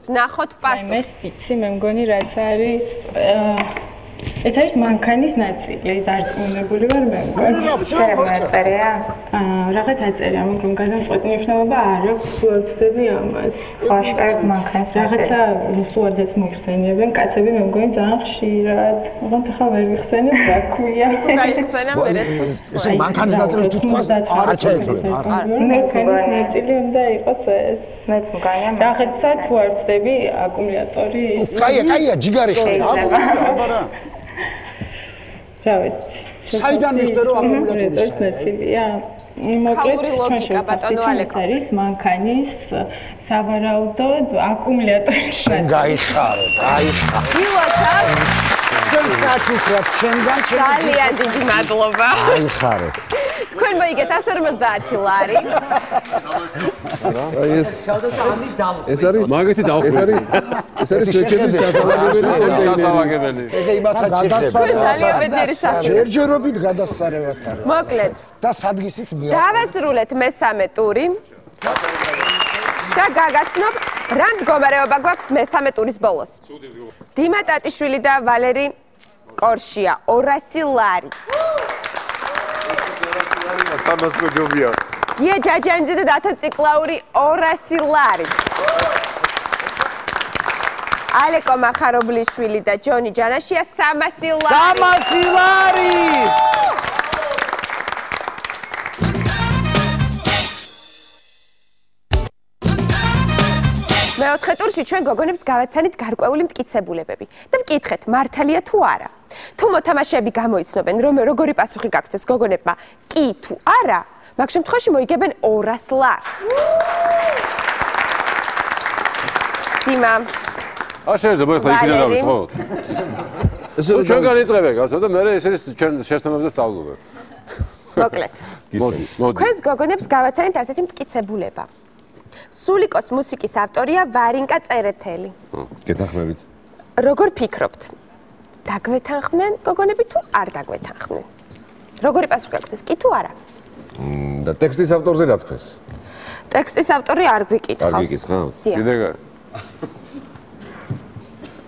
[SPEAKER 1] ვნახოთ პასუხი
[SPEAKER 10] მე ვიცი მე მგონი რაც არის ეს არის მანქანის ნაწილი დარწმუნებული ვარ მე მგონი
[SPEAKER 13] დაწერია
[SPEAKER 10] რაღაც აწერია მაგრამ განსხვავებული მნიშვნელობა არ აქვს ვცდები ამას
[SPEAKER 13] ხაშკარ მანქანის
[SPEAKER 10] რაღაცა რუსულადაც მოიხსენიებენ კაცები მე მგონი ძალიან ხშირად მაგრამ ახლა ვერ ვიხსენებ რა ქვია
[SPEAKER 1] გაიხსენა მერე
[SPEAKER 2] ეს მანქანის ნაწილი თუ თქვა არ ჩაეთვლება
[SPEAKER 13] მეც მგონი
[SPEAKER 10] ნაწილი უნდა იყოს ეს
[SPEAKER 13] მეც მგონია
[SPEAKER 10] რაღაცა თუ არ ვცდები აკუმულატორი
[SPEAKER 2] კაია ჯიგარი
[SPEAKER 10] შეიძლება რა ვიცი
[SPEAKER 9] საიდან იხდა რომ აკუმულატორის
[SPEAKER 10] ნაწილია მოკლედ ჩვენ შევხვდით არის მანქანის სავარაუდოდ აკუმულატორის
[SPEAKER 2] შენ გაიხარე
[SPEAKER 1] ილოცა
[SPEAKER 9] ჩვენ საჩუქრად ჩვენგან
[SPEAKER 1] ძალიან დიდი მადლობა
[SPEAKER 2] გაიხარეთ
[SPEAKER 1] თქვენ მოიგეთ 150 ლარი
[SPEAKER 12] ეს არის მაგეთი დავხვდები ეს არის შეჭედის
[SPEAKER 3] ჩასავაგებელი
[SPEAKER 2] ეხა იმასაც შეხედე
[SPEAKER 1] ძალიან ბედნიერი სახე
[SPEAKER 9] ჯერჯერობით გადასარევად არის
[SPEAKER 1] მოკლედ
[SPEAKER 2] და სადგისიც მია
[SPEAKER 1] დავასრულეთ მესამე ტური და გაგაცნობ რა მდგომარეობა გვაქვს მესამე ტურის ბოლოს დიმა ტატიშვილი და ვალერი კორშია 200 ლარი
[SPEAKER 12] სამასო ჯობია
[SPEAKER 1] გია ჯაჯანიძე და დათო ციკლაური 200 ლარი ალეკო მახარობლიშვილი და ჯონი ჯანაშია 300 ლარი
[SPEAKER 6] 300 ლარი
[SPEAKER 1] მეოთხე ტურში ჩვენ გოგონებს გავაცანით გარკვეული მტკიცებულებები და ვკითხეთ მართალია თუ არა თუ მოთამაშეები გამოიცნობენ რომ როგორი პასუხი გაქვთ ეს გოგონებმა კი თუ არა მაგ შემთხვევაში მოიგებენ 200 ლარს დიმა
[SPEAKER 3] შეიძლება ეხლა იქიდან დავიწყო ხო ჩვენ განიწყებენ გასა და მე ეს არის ჩვენ შეცდომებზე სწავლობენ
[SPEAKER 1] მოკლედ თქვენს გოგონებს გავაცანით ასეთი მტკიცებულება სულიკოს მუსიკის ავტორია ვარინკა წერეთელი.
[SPEAKER 12] გეთანხმებით.
[SPEAKER 1] როგორ ფიქრობთ? დაგვეთანხმდნენ გოგონები თუ არ დაგვეთანხმდნენ? როგორი პასუხი აქვს ეს? კი თუ არა?
[SPEAKER 12] და ტექსტის ავტორზე რა თქვენს?
[SPEAKER 1] ტექსტის ავტორი არ გვიკითხავს.
[SPEAKER 12] არ გიკითხავთ?
[SPEAKER 3] კიდე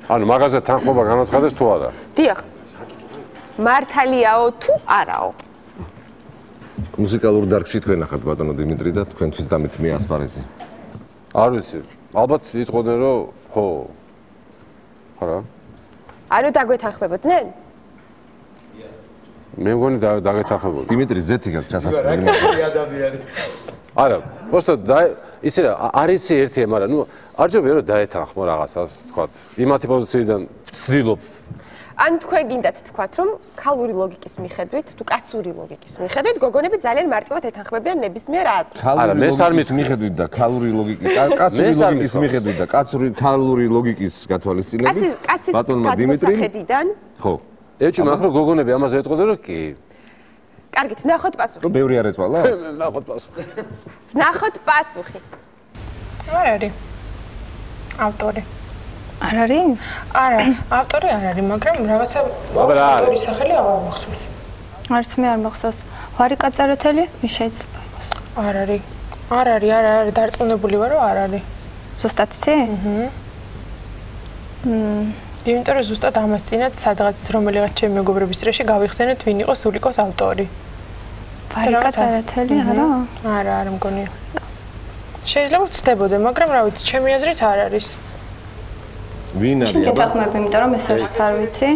[SPEAKER 3] ანუ მაგაზე თანხმობა განაცხადეს თუ არა?
[SPEAKER 1] დიახ. მართალიაო თუ არაო?
[SPEAKER 12] მუსიკალურ დარგში თქვენ ახართ ბატონო დიმიტრი და თქვენთვის დამეთ მე ასპარეზი.
[SPEAKER 3] არ ვიცი. ალბათ იტყოდნენ რომ ხო. არა.
[SPEAKER 1] ანუ დაგვეთანხმებოდნენ?
[SPEAKER 3] მე მგონი დაგეთანხმებოდი.
[SPEAKER 12] დიმიტრი ზეთი გაქვს ჩასასწრელი.
[SPEAKER 3] არა, просто იცი რა, არ იცი ერთია, მაგრამ ნუ არ ჯობია რომ დაეთანხმო რაღაცას, თქვათ. იმათი პოზიციიდან ვცდილობ.
[SPEAKER 1] ან თქვენ გინდათ თქვათ რომ ქალური ლოგიკის მიხედვით, თუ კაცური ლოგიკის მიხედვით, გოგონები ძალიან მარტივად ეთანხმებიან ნებისმიერ აზრს.
[SPEAKER 12] არა, მე სარმის მიხედვით და ქალური ლოგიკის, კაცური ლოგიკის მიხედვით და ქალური ლოგიკის გათვალისწინებით, ბატონმა დიმიტრიმ ხო.
[SPEAKER 3] ეჭვი მაქვს რომ გოგონები ამაზე ეტყოდნენ რომ კი.
[SPEAKER 1] კარგით, ნახოთ პასუხი.
[SPEAKER 12] რომ ბევრი არ ეწვალა?
[SPEAKER 3] ნახოთ პასუხი.
[SPEAKER 1] ნახოთ პასუხი.
[SPEAKER 4] არ არის. ავტორი.
[SPEAKER 5] არ არის?
[SPEAKER 4] არა, ავტორი არ არის, მაგრამ რაღაცა ავტორის სახელი აღარ მახსოვს.
[SPEAKER 5] არც მე არ მახსოვს. ვარიკა წერეთელი? მის შეიძლება იყოს.
[SPEAKER 4] არ არის. არ არის, დარწმუნებული ვარ რომ არ არის.
[SPEAKER 5] ზუსტად იცი?
[SPEAKER 4] იმიტომ რომ ზუსტად ამას წინათ სადღაც რომელიღაც ჩემი მეგობრების წრეში გავიხსენეთ ვინ იყო სულიკოს ავტორი.
[SPEAKER 5] ვარიკა წერეთელი არა?
[SPEAKER 4] არა მგონია. შეიძლება ვწდებოდე, მაგრამ რა ვიცი, ჩემი აზრით არ არის.
[SPEAKER 12] ვინ არის?
[SPEAKER 5] შეგეთახმები, იმიტომ რომ ეს ერთ არ ვიცი.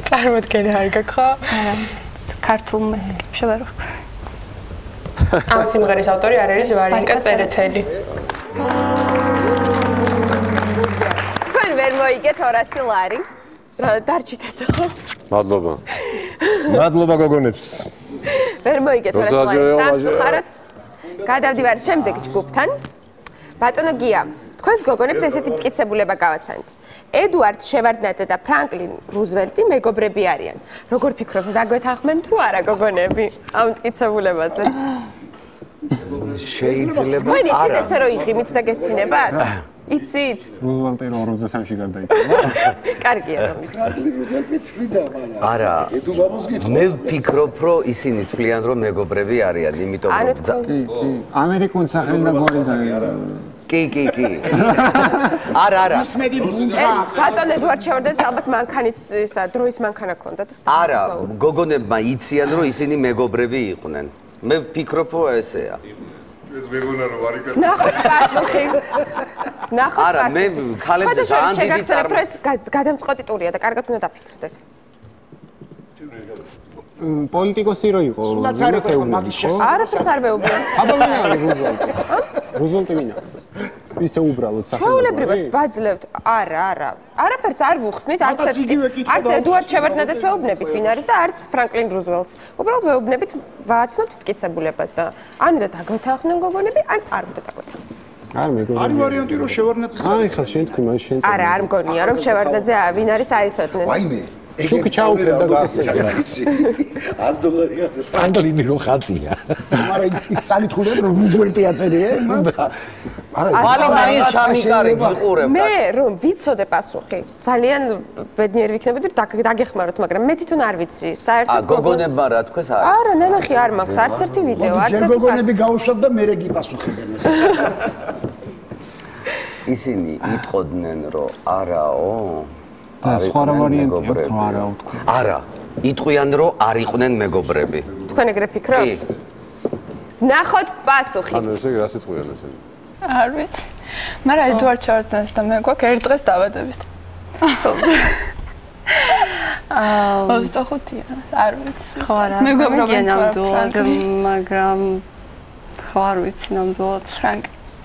[SPEAKER 4] წარმოდგენა არ გაქვს ხო?
[SPEAKER 5] არა. ქართულ მუსიკებში ვარ.
[SPEAKER 4] ამ სიმღერის ავტორი არ არის ვარიკა წერეთელი.
[SPEAKER 1] თქვენ ვერ მოიგეთ 200 ლარი. რა დარჩით ესე ხო?
[SPEAKER 3] მადლობა.
[SPEAKER 12] მადლობა გოგონებს.
[SPEAKER 1] ვერ მოიგეთ 200 ლარი. სამწუხაროდ გადავდივარ შემდეგ ჯგუფთან. ბატონო გია, თქვენს გოგონებს ესეთი მტკიცებულება გავაცანით. ედუარდ შევარდნაძე და ფრანკლინ რუზველტი მეგობრები არიან. როგორ ფიქრობთ, დაგვეთანხმენ თუ არა გოგონები ამ მტკიცებულებაზე?
[SPEAKER 6] შეიძლება
[SPEAKER 1] თქვენ იცით ესე რომ იღიმით და გეცინებათ? იცით?
[SPEAKER 11] რუზველტი 43-ში გარდაიცვალა.
[SPEAKER 1] კარგია რომ იცით.
[SPEAKER 2] რუზველტი თვიდა, მაგრამ
[SPEAKER 6] არა. მე ვფიქრობ, რომ ისინი თვლიან, რომ მეგობრები არიან, იმიტომ რომ
[SPEAKER 11] ამერიკულ სახელი და გვარიდან
[SPEAKER 6] კი. არა.
[SPEAKER 1] ბატონ ედუარდ შევარდნაძეს ალბათ მანქანის ისა დროის მანქანა ჰქონდათ.
[SPEAKER 6] არა, გოგონებმა იციან, რომ ისინი მეგობრები იყვნენ. მე ვფიქრობ, რომ ესეა.
[SPEAKER 12] ეს ვეგონა რო ვარიკა.
[SPEAKER 1] ნახოთ პასუხი. ნახოთ
[SPEAKER 6] არა, მე ქალებზე ძალიან დიდი
[SPEAKER 1] წარმოება. გადამწყვეტი და კარგად უნდა დაფიქრდეთ.
[SPEAKER 11] პოლიტიკოსი რო იყო.
[SPEAKER 9] სულაც არ იყო მაგის შესახებ.
[SPEAKER 1] არაფერს არ მეუბნებთ.
[SPEAKER 11] აბა ვინ არის რუზველტი? რუზველტი ვინ არის? ისე უბრალოდ სახელი.
[SPEAKER 1] ჩვეულებრივად ვაძლევთ. არა. არაფერს არ ვუხსნით, არც ედუარდ შევარდნაძეს ვეუბნებით, ვინ არის და არც ფრანკლინ რუზველტს. უბრალოდ ვეუბნებით, ვააცნოთ მტკიცებულებას და ან უნდა დაგვეთანხმდნენ გოგონები, ან არ უნდა დაგვეთანხმდნენ.
[SPEAKER 11] არ მეგობრები.
[SPEAKER 9] არის ვარიანტი რომ შევარდნაძეს.
[SPEAKER 11] ხა შენ თქვი მას შენ.
[SPEAKER 1] არა, არ მგონია რომ შევარდნაძე ვინ არის აიცოდნენ.
[SPEAKER 2] ვაიმე.
[SPEAKER 11] შუქი ჩაუქრებ და გააცემა.
[SPEAKER 2] $100 ფრანკლინი რო ხატია.
[SPEAKER 9] მაგრამ წაკითხულობ რომ რუზველტი აწერია იმას.
[SPEAKER 6] მალე მაინც ჩამიკარე გიყურებ.
[SPEAKER 1] მე რომ ვიცოდე პასუხი, ძალიან ბედნიერი ვიქნებოდი რომ დაგეხმაროთ, მაგრამ მე თვითონ არ ვიცი. საერთოდ
[SPEAKER 6] გოგონებმა რა თქვეს არა?
[SPEAKER 1] არა, ნანახი არ მაქვს, არც ერთი ვიდეო, არც ერთი
[SPEAKER 9] გოგონები გაუშვებ და მე რეგი პასუხებენ ეს.
[SPEAKER 6] ისინი იტყოდნენ რომ არაო.
[SPEAKER 11] და სხვა ვარიანტი აქვს რომ არა უთქვი.
[SPEAKER 6] არა, იტყვიან რომ არ იყვნენ მეგობრები.
[SPEAKER 1] თქვენ ეგრე ფიქრობთ? ნახოთ პასუხი.
[SPEAKER 3] ანუ ესე რა სიტყვიან ესენი?
[SPEAKER 8] არ ვიცი. მაგრამ ედუარდ შევარდნაძეს და მე გვაქვს ერთ დღეს დაბადების. აა 25-ია, არ ვიცი.
[SPEAKER 7] ხო არა.
[SPEAKER 8] მეგობრობენ
[SPEAKER 7] მაგრამ ხო არ ვიცი ნამდვილად.
[SPEAKER 8] ფრანკ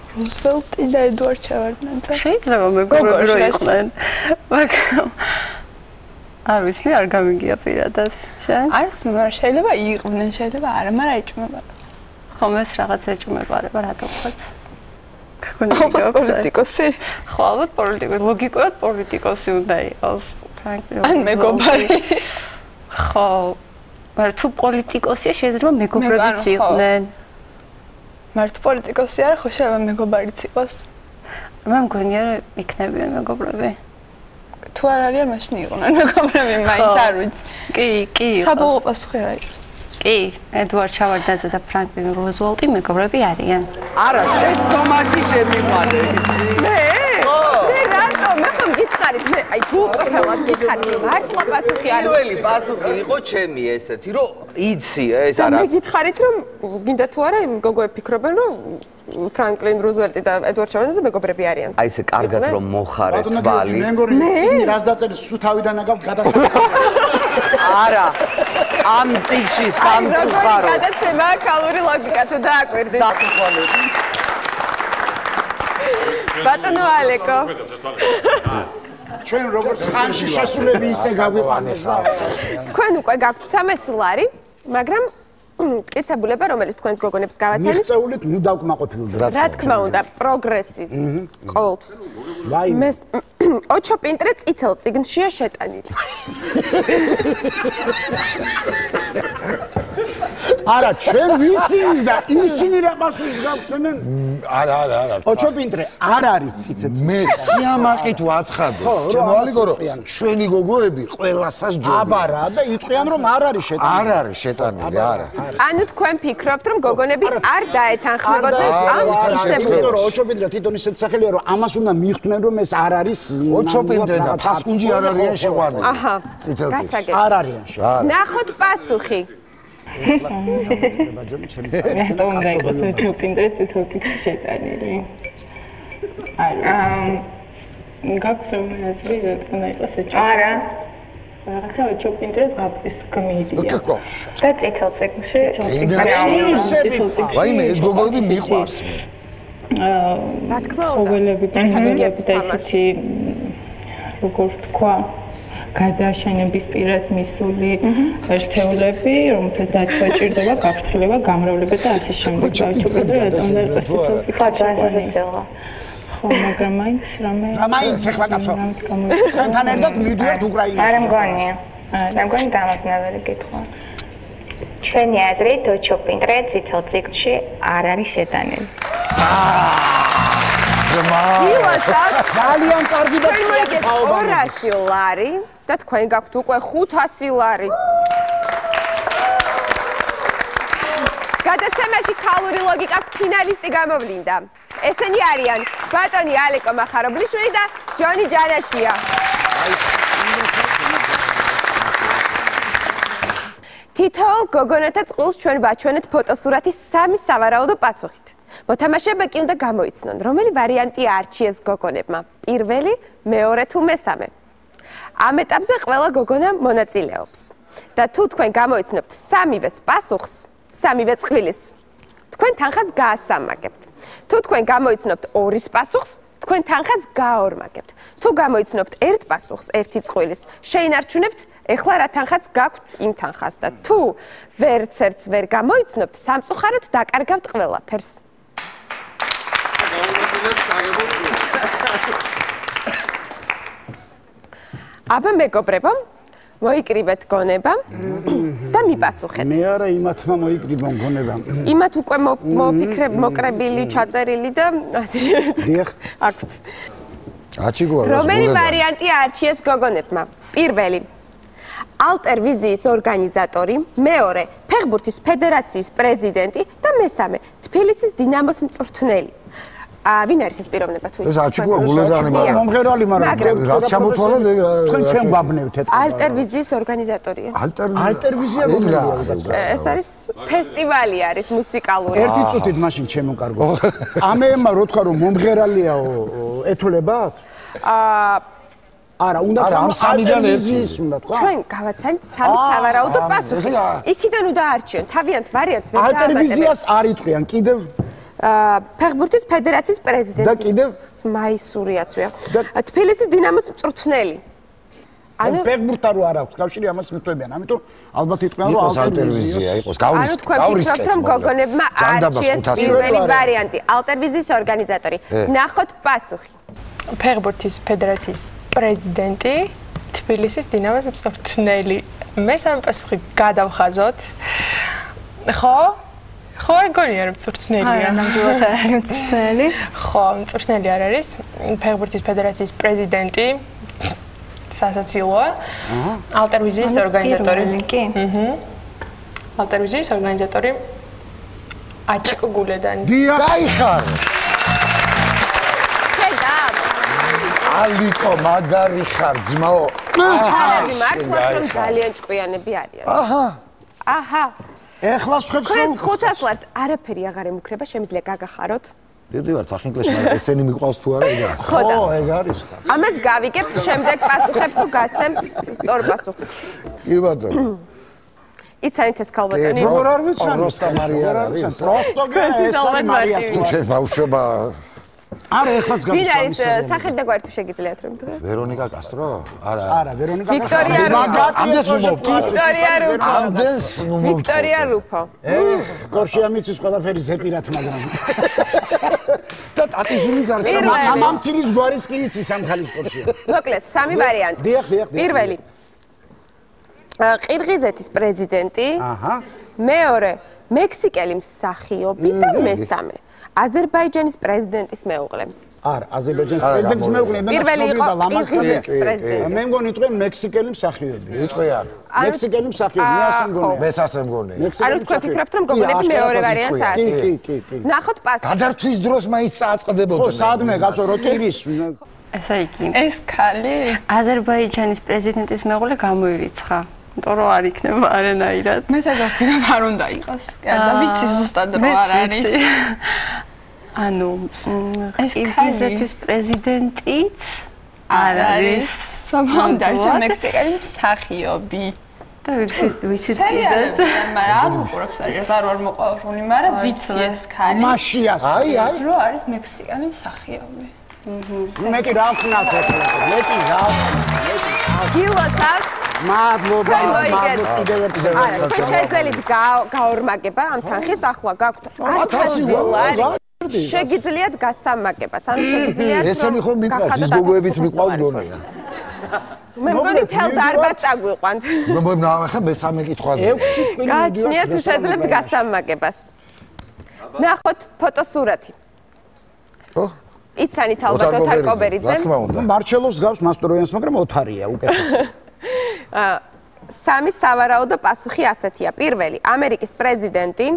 [SPEAKER 8] რუზველტი და ედუარდ შევარდნაძე.
[SPEAKER 7] შეიძლება მეგობრები რო იყვნენ. მაგრამ არ ვიცი, მე არ გამიგია პირადად. შენ?
[SPEAKER 8] არის, მაგრამ შეიძლება იყვნენ, შეიძლება არა, მაგრამ ეჭმება.
[SPEAKER 7] ხომ ეს რაღაც ეჭმებარება რატო ხაც?
[SPEAKER 8] პოლიტიკოსი?
[SPEAKER 7] ხო, ალბათ პოლიტიკოსი, ლოგიკურად პოლიტიკოსი უნდა იყოს.
[SPEAKER 8] ან მეგობარი.
[SPEAKER 7] ხო, მაგრამ თუ პოლიტიკოსია, შეიძლება მეგობრებიც იყვნენ.
[SPEAKER 8] მაგრამ თუ პოლიტიკოსი არა, ხო შეიძლება მეგობარიც იყოს.
[SPEAKER 7] მე მგონია რომ იქნებიან მეგობრები.
[SPEAKER 8] თუ არ არიან, მაშინ იყვნენ მეგობრები, მაინც არ ვიცი.
[SPEAKER 7] კი.
[SPEAKER 8] საბოლოო პასუხი რა იყო?
[SPEAKER 7] კი, ედუარდ შევარდნაძე და ფრანკლინ რუზველტი მეგობრები არიან.
[SPEAKER 6] არა, შეცდომაში შემიყვანე.
[SPEAKER 1] მე რატომ? მე ხომ გითხარით, მე აი გულწრფელად გითხარით, მართლა პასუხი არის.
[SPEAKER 6] პირველი პასუხი იყო ჩემი ესეთი, რომ იცი ეს არა.
[SPEAKER 1] მე გითხარით, რომ გინდა თუ არა იმ გოგოები ფიქრობენ, რომ ფრანკლინ რუზველტი და ედუარდ შევარდნაძე მეგობრები არიან.
[SPEAKER 6] აი ესე კარგად რომ მოხარე თვალი.
[SPEAKER 9] მე მგონი წინი რას დაწერეს, სულ თავიდან აგავთ გადასახადი.
[SPEAKER 6] არა. ამ წიგში სამწუხარო.
[SPEAKER 1] გადაცემა ქალური ლოგიკა თუ დააკვირდით.
[SPEAKER 6] საფუძვლები.
[SPEAKER 1] ბატონო ალეკო.
[SPEAKER 9] ჩვენ როგორც ხანში შესულები ისე გაგვიყვანეს და
[SPEAKER 1] თქვენ უკვე გაქვთ 300 ლარი, მაგრამ მტკიცებულება, რომელიც თქვენს გოგონებს გავაცანით.
[SPEAKER 9] მიღწეულით ნუ დავკმაყოფილდეთ.
[SPEAKER 1] რა თქმა უნდა, პროგრესი ყოველთვის. მე ოჩო პინტრე წითელ წიგნშია შეტანილი.
[SPEAKER 9] არა, ჩვენ ვიცით და ისინი რა პასუხს გავხსენენ?
[SPEAKER 2] არა.
[SPEAKER 9] ოჩოპინტრე არ არის ციცეც.
[SPEAKER 2] მე სიამაყით ვაცხადე. ჩემოალიგო რომ ჩვენი გოგოები ყველასაც ჯობია.
[SPEAKER 9] აბა რა და იტყვიან რომ არ არის შეტანილი.
[SPEAKER 2] არ არის შეტანილი, არა.
[SPEAKER 1] ანუ თქვენ ფიქრობთ რომ გოგონები არ დაეთანხმებოდნენ ამ პრინციპებს?
[SPEAKER 9] იმიტომ რომ ოჩოპინტრე თვითონ ისეთ სახელია რომ ამას უნდა მიხვდნენ რომ ეს არ არის
[SPEAKER 2] ოჩოპინტრე და ფასკუნჯი არ არიან შეყვანილი.
[SPEAKER 1] აჰა.
[SPEAKER 2] წითელ თიხში.
[SPEAKER 9] არ არიან.
[SPEAKER 1] ნახოთ პასუხი.
[SPEAKER 10] რატომ უნდა იყოს ოჩოპინტრე წითელ თიხში შეტანილი? არა. გაქვს რომ აზრი რატომ უნდა იყოს ოჩოპინტრე? არა. რაღაცა ოჩოპინტრე ზღაპრის გმირია.
[SPEAKER 13] და წითელ წიგნში?
[SPEAKER 2] ვაიმე ეს გოგოები მიყვარს.
[SPEAKER 1] რა თქმა უნდა.
[SPEAKER 10] ყოველები განაგებს და ისეთი როგორ ვთქვა გადაშენების პირას მისული ერთეულები, რომელთა დაცვა ჭირდება, გაფრთხილება, გამრავლება და ასე შემდეგ. ოჩოპინტრე რატომ უნდა იყოს წითელ წიგნში? ხო, მაგრამ მაინც რამე
[SPEAKER 9] მაინც ეხლა კაცო. თქვენთან ერთად მივიდივართ უკრაინაში.
[SPEAKER 13] არა მგონია. არა მგონი დამაბნეველი კითხვა. ჩვენი აზრით ოჩოპინტრე წითელ წიგნში არ არის შეტანილი.
[SPEAKER 9] ძალიან კარგი და
[SPEAKER 1] თქვენ 200 ლარი და თქვენ გაქვთ უკვე 500 ლარი. გადაცემაში ქალური ლოგიკა ფინალისტი გამოვლინდა. ესენი არიან ბატონი ალეკო მახარობლიშვილი და ჯონი ჯანაშია. თითოეულ გოგონათა წყვილს ჩვენ ვაჩვენეთ ფოტოსურათის 3 სავარაუდო პასუხით. მოთამაშეებმა კი უნდა გამოიცნონ, რომელი ვარიანტი არჩიეს გოგონებმა. პირველი, მეორე თუ მესამე. ამ ეტაპზე ყველა გოგონა მონაწილეობს. და თუ თქვენ გამოიცნობთ 3-ვეს პასუხს, 3-ვე წყვილის, თქვენ თანხას გაასამაგებთ. თუ თქვენ გამოიცნობთ 2-ის პასუხს, თქვენ თანხას გააორმაგებთ. თუ გამოიცნობთ 1 პასუხს, 1 წყვილის, შეინარჩუნებთ ეხლა რა თანხაც გაქვთ იმ თანხას და თუ ვერც ერთს ვერ გამოიცნობთ, სამწუხაროდ დაკარგავთ ყველაფერს. აბა მეგობრებო, მოიკრიბეთ გონება და მიპასუხეთ.
[SPEAKER 9] მე არა იმათმა მოიკრიბა გონება.
[SPEAKER 1] იმათ უკვე მოფიქრებ, მოკრებილი, ჩაწერილი და ასე შემდეგ.
[SPEAKER 9] დიახ.
[SPEAKER 1] აქვთ.
[SPEAKER 2] აჩიგოა.
[SPEAKER 1] რომელი ვარიანტი არჩიეს გოგონებმა? პირველი. ალტერ ვიზიის ორგანიზატორი, მეორე, ფეხბურთის ფედერაციის პრეზიდენტი და მესამე, თბილისის დინამოს მწვრთნელი. ვინ არის ეს პიროვნება თუ
[SPEAKER 2] ეს აჩიგოა გულედანი
[SPEAKER 9] მაგრამ მომღერალი მაგრამ
[SPEAKER 2] რაც ჩამოთვალეთ
[SPEAKER 9] თქვენ ჩემ გვაბნევთ ეთქვა
[SPEAKER 1] ალტერ ვიზიის ორგანიზატორია
[SPEAKER 9] ალტერ ვიზია
[SPEAKER 1] ეს არის ფესტივალი არის მუსიკალური
[SPEAKER 9] ერთი წუთით მაშინ ჩემო კარგო ამემა რო თქვა რომ მომღერალიაო ეთოლებათ არა უნდა
[SPEAKER 2] ამ სამიდან ერთი
[SPEAKER 9] უნდა თქვა
[SPEAKER 1] ჩვენ გავაცანით 3 სავარაუდო პასუხი იქიდან უნდა არჩიონ თავიანთ ვარიანტს ვერ
[SPEAKER 9] ალტერ ვიზიას არ იტყვიან კიდევ
[SPEAKER 1] ფეხბურთის ფედერაციის პრეზიდენტი
[SPEAKER 9] და კიდევ
[SPEAKER 1] მაისურიაცვია თბილისის დინამოს მწვრთნელი
[SPEAKER 9] ანუ ფეხბურთთან რო არ აქვს კავშირი ამას მიტყვებიან ამიტომ ალბათ იტყვიან რომ
[SPEAKER 2] ალტერ ვიზია იყოს
[SPEAKER 1] ანუ თქვენ ფიქრობთ რომ გოგონებმა არჩიეს პირველი ვარიანტი ალტერ ვიზიის ორგანიზატორი ნახოთ პასუხი
[SPEAKER 4] ფეხბურთის ფედერაციის პრეზიდენტი თბილისის დინამოს მწვრთნელი მესამე პასუხი გადავხაზოთ ხო ხო არ გონია რომ მწვრთნელია
[SPEAKER 5] არა ნამდვილად არ არის მწვრთნელი
[SPEAKER 4] ხო მწვრთნელი არ არის ფეხბურთის ფედერაციის პრეზიდენტი სასაცილოა ალტერ ვიზიის ორგანიზატორი ალტერ ვიზიის ორგანიზატორი აჩიკო გულედანი
[SPEAKER 2] გაიხარე ალიკო მაგარი ხარ ძმაო
[SPEAKER 1] ხალები მართლაც რომ ძალიან ჭკვიანები არიან აჰა
[SPEAKER 9] ეხლა ხებს
[SPEAKER 1] რომ 500 ლარს არაფერი აღარ ემუქრება შემიძლია გაგახაროთ
[SPEAKER 2] მივდივარ სახინკლეში მაგრამ ესენი მიყვავს თუ არა ეგ არის
[SPEAKER 9] ხო ეგ არის
[SPEAKER 1] ამას გავიგებთ შემდეგ პასუხებს თუ გასცემ სწორ პასუხს
[SPEAKER 2] კი ბატონო
[SPEAKER 1] იცანით ეს ქალბატონი
[SPEAKER 9] როგორ არ ვიცანი
[SPEAKER 2] პროსტა მარია არის
[SPEAKER 9] პროსტო გე მარია
[SPEAKER 2] თუ ჩემ ბავშვობა
[SPEAKER 9] არა ეხლაც
[SPEAKER 1] გავიცანი ვინ არის სახელი და გვარი თუ შეგიძლიათ რომ თქვა
[SPEAKER 2] ვერონიკა კასტრო
[SPEAKER 9] არა ვერონიკა
[SPEAKER 1] ვიქტორია რუფო
[SPEAKER 2] ამდენს მომოვთ
[SPEAKER 1] ვიქტორია რუფო
[SPEAKER 2] ამდენს მომოვთ
[SPEAKER 1] ვიქტორია რუფო
[SPEAKER 9] კორშია მიცის ყველაფერი ზეპირად მაგრამ
[SPEAKER 2] და ტატიშვილი ძარჩა
[SPEAKER 9] ამამთილის გვარის კი იცის ამ ხალის კორშია
[SPEAKER 1] მოკლედ 3 ვარიანტი
[SPEAKER 9] დიახ
[SPEAKER 1] პირველი ყირღიზეთის პრეზიდენტი. აჰა. მეორე მექსიკელი მსახიობი და მესამე აზერბაიჯანის პრეზიდენტის მეუღლე.
[SPEAKER 9] არა, აზერბაიჯანის პრეზიდენტის მეუღლე
[SPEAKER 1] პირველი იყო ყირღიზეთის პრეზიდენტი.
[SPEAKER 9] მე მგონი იტყვი მექსიკელი მსახიობი.
[SPEAKER 2] იტყვი არ.
[SPEAKER 9] მექსიკელი მსახიობი, მე ასე მგონია.
[SPEAKER 2] მე ასე მგონია.
[SPEAKER 1] ანუ თქვენ ფიქრობთ რომ გოგონები მეორე ვარიანტს არის?
[SPEAKER 9] კი.
[SPEAKER 1] ნახოთ პასუხი.
[SPEAKER 2] გადართვის დროს მაინც წააწყდებოდნენ.
[SPEAKER 9] ხო, სადმე გაცო როტირის.
[SPEAKER 7] ესე იგი.
[SPEAKER 8] ეს ქალი
[SPEAKER 7] აზერბაიჯანის პრეზიდენტის მეუღლე გამოირიცხა. თორე არ იქნება არანაირად.
[SPEAKER 8] მე საერთოდ არ უნდა იყოს. და ვიცი ზუსტად რა არის.
[SPEAKER 7] ანუ ყირგიზეთის პრეზიდენტიც არ არის.
[SPEAKER 8] სამ დარჩა მექსიკელი მსახიობი.
[SPEAKER 7] და ვიცი
[SPEAKER 8] კიდეც. მაგრამ უყურებს არის არ ვარ მოყოლებული, მაგრამ ვიცი ეს ქალი.
[SPEAKER 9] მაშიას.
[SPEAKER 2] აი.
[SPEAKER 8] რო არის მექსიკელი მსახიობი.
[SPEAKER 9] მე კი რა ვქნათ ახლა. მე კი რა.
[SPEAKER 1] გილოცავს
[SPEAKER 9] მადლობა კიდევ ერთხელ.
[SPEAKER 1] არა, თქვენ შეძელით გაორმაგება ამ თანხის ახლა გაქვთ 1000 დოლარი. შეგიძლიათ გასამაგებაც, ანუ შეგიძლიათ
[SPEAKER 2] ესენი ხომ მიყვავს, ის გოგოებიც მიყვავს გონია.
[SPEAKER 1] მე მგონი თელ დარბაზს წაგვიყვანთ.
[SPEAKER 2] ახლა მესამე კითხვაზე.
[SPEAKER 9] 6 წელი
[SPEAKER 1] გაჩნიათ თუ შეძლებთ გასამაგებას. ნახოთ ფოტოსურათი.
[SPEAKER 2] ო?
[SPEAKER 1] იცანით ალბათ ოთარ კობერიძე.
[SPEAKER 2] რა თქმა უნდა.
[SPEAKER 9] მარჩელოს გავს მასტროიანს, მაგრამ ოთარია უკეთესი.
[SPEAKER 1] სამი სავარაუდო პასუხი ასეთია. პირველი ამერიკის პრეზიდენტი,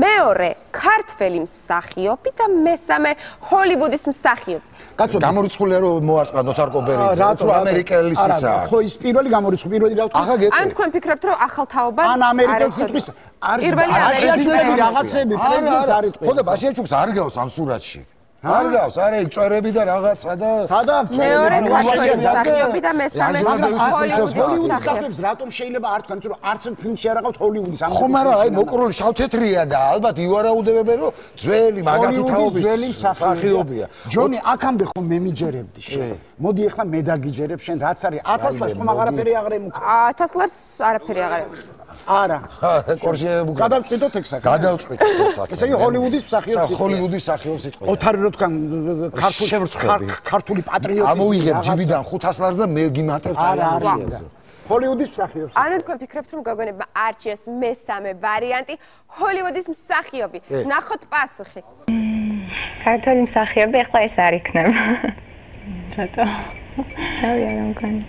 [SPEAKER 1] მეორე ქართველი მსახიობი და მესამე ჰოლივუდის მსახიობი.
[SPEAKER 2] კაცო, გამორიცხულია რომ მოარტყა ოთარ კობერიძე, თუ ამერიკელის ისა.
[SPEAKER 9] ხო, ის პირველი გამორიცხული, პირველი რა ვთქვა?
[SPEAKER 2] ახლა გეტყვი.
[SPEAKER 1] ან თქვენ ფიქრობთ რომ ახალ თაობას
[SPEAKER 9] ან ამერიკელს იტყვის
[SPEAKER 1] პირველი
[SPEAKER 9] ამერიკელი რაღაცები პრეზიდენტს არ იტყვის.
[SPEAKER 2] ხო და ბაშიაჩუკს არ გავს ამ სურათში. არ გავს, არა იქ წვერები და რაღაცა და
[SPEAKER 9] სადაც
[SPEAKER 1] მეორე ქართველი მსახიობი და მესამე ჰოლივუდის
[SPEAKER 9] მსახიობს. რატომ შეიძლება არ თქვენ, რომ არც ერთ ფილმში არ აყავთ ჰოლივუდის ამერიკაში?
[SPEAKER 2] ხო, მაგრამ აი მოკრული შავთეთრია და ალბათ ივარაუდებენ რომ ძველი მაგათი თაობის
[SPEAKER 9] ძველი მსახიობია. ჯონი, აქამდე ხომ მე მიჯერებდი შენ. მოდი ახლა მე დაგიჯერებ შენ, რაც არის 1000 ლარს ხომ აღარაფერი აღარ ემუქრა.
[SPEAKER 1] 1000 ლარს არაფერი აღარ ემუქრა.
[SPEAKER 9] არა.
[SPEAKER 2] კორჟე
[SPEAKER 9] გადავწყვიტოთ ეგ საკითხი.
[SPEAKER 2] გადავწყვიტოთ ეს საკითხი.
[SPEAKER 9] ესე იგი ჰოლივუდის მსახიობს იტყვი.
[SPEAKER 2] ჰოლივუდის მსახიობს იტყვი.
[SPEAKER 9] ოთარი რო თქვენ ქართული პატრიოტი.
[SPEAKER 2] ამოიღებ ჯიბიდან 500 ლარს და მე გიმატებ
[SPEAKER 9] ტალანტს. ჰოლივუდის მსახიობს.
[SPEAKER 1] ანუ თქვენ ფიქრობთ რომ გოგონებმა არჩიეს მესამე ვარიანტი ჰოლივუდის მსახიობი. ნახოთ პასუხი.
[SPEAKER 13] ქართველი მსახიობი ახლა ეს არ იქნება.
[SPEAKER 10] რატო?
[SPEAKER 13] რა მგონი.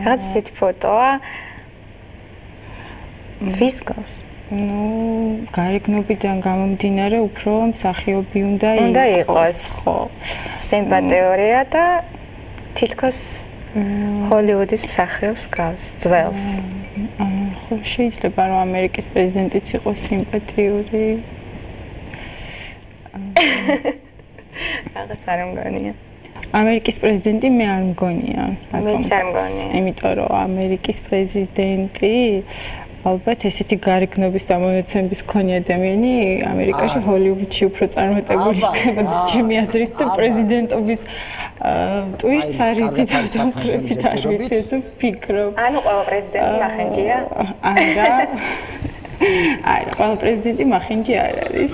[SPEAKER 13] რაღაც ისეთი ფოტოა. ვის გავს?
[SPEAKER 10] ნუ, გარეგნობიდან გამომდინარე უფრო მსახიობი უნდა
[SPEAKER 13] იყოს. ხო. სიმპათიურია და თითქოს ჰოლივუდის მსახიობს გავს, ძველს.
[SPEAKER 10] ხო, შეიძლება რომ ამერიკის პრეზიდენტიც იყოს სიმპათიური.
[SPEAKER 13] რაღაც არ მგონია.
[SPEAKER 10] ამერიკის პრეზიდენტი მე არ მგონია.
[SPEAKER 13] მეც არ მგონია.
[SPEAKER 10] იმიტომ რომ ამერიკის პრეზიდენტი ალბათ ესეთი გარეგნობის და მონაცემების მქონე ადამიანი ამერიკაში ჰოლივუდში უფრო წარმატებული იქნება ჩემი აზრით და პრეზიდენტობის ტვირთს არ იცით დამხრებით არ ვიცი ეს ვფიქრობ.
[SPEAKER 13] ანუ ყველა პრეზიდენტი მახენჯია?
[SPEAKER 10] არა, ყველა პრეზიდენტი მახენჯი არ არის.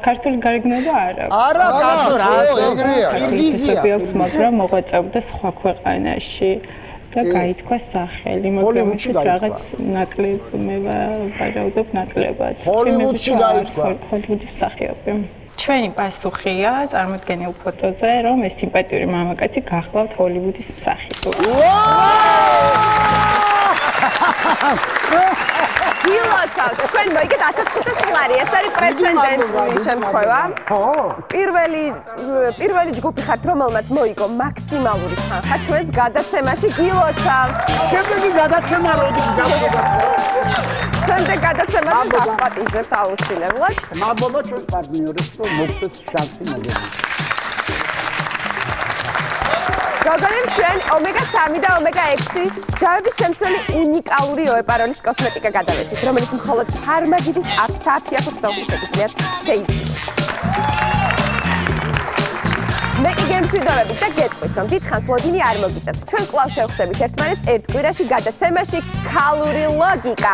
[SPEAKER 10] ქართული გარეგნობა არ აქვს.
[SPEAKER 9] არა, კაცო, რა ეგრეა.
[SPEAKER 10] ვიზია, მაგრამ მოღვაწეობდა სხვა ქვეყანაში. და გაითქვა სახელი, მაგრამ ისიც რაღაც ნაკლებ მე ვარაუდობ ნაკლებად.
[SPEAKER 9] ჰოლივუდში გაითქვა
[SPEAKER 10] ჰოლივუდის მსახიობი. ჩვენი პასუხია წარმოდგენილ ფოტოზე, რომ ეს სიმპათიური მამაკაცი გახლავთ ჰოლივუდის მსახიობი.
[SPEAKER 1] გილოცავთ, თქვენ მოიგეთ 1500 ლარი, ეს არის პრეცედენტული შემთხვევა.
[SPEAKER 9] ხო.
[SPEAKER 1] პირველი ჯგუფი ხართ, რომელმაც მოიგო მაქსიმალური თანხა ჩვენს გადაცემაში გილოცავთ.
[SPEAKER 9] შემდეგი გადაცემა როდის გამოგასწრებთ?
[SPEAKER 1] შემდეგ გადაცემაში დაპატიჟებთ აუცილებლად.
[SPEAKER 9] მადლობა ჩვენს პარტნიორებს, რომ მოგცეს შანსი მოგებთ.
[SPEAKER 1] გოგონებს ჩვენ ომეგა-3 და ომეგა-6 ჯავების შემცველი უნიკალური ოეპაროლის კოსმეტიკა გადავეცით, რომელიც მხოლოდ ფარმაგიდის აფსაფრიახურ სახლში შეგიძლიათ შეიძინოთ. მე კი გემშვიდობებით და გეტყვით, რომ დიდხანს ლოდინი არ მოგიწევთ. ჩვენ კვლავ შევხვდებით ერთმანეთს ერთ კვირაში გადაცემაში ქალური ლოგიკა.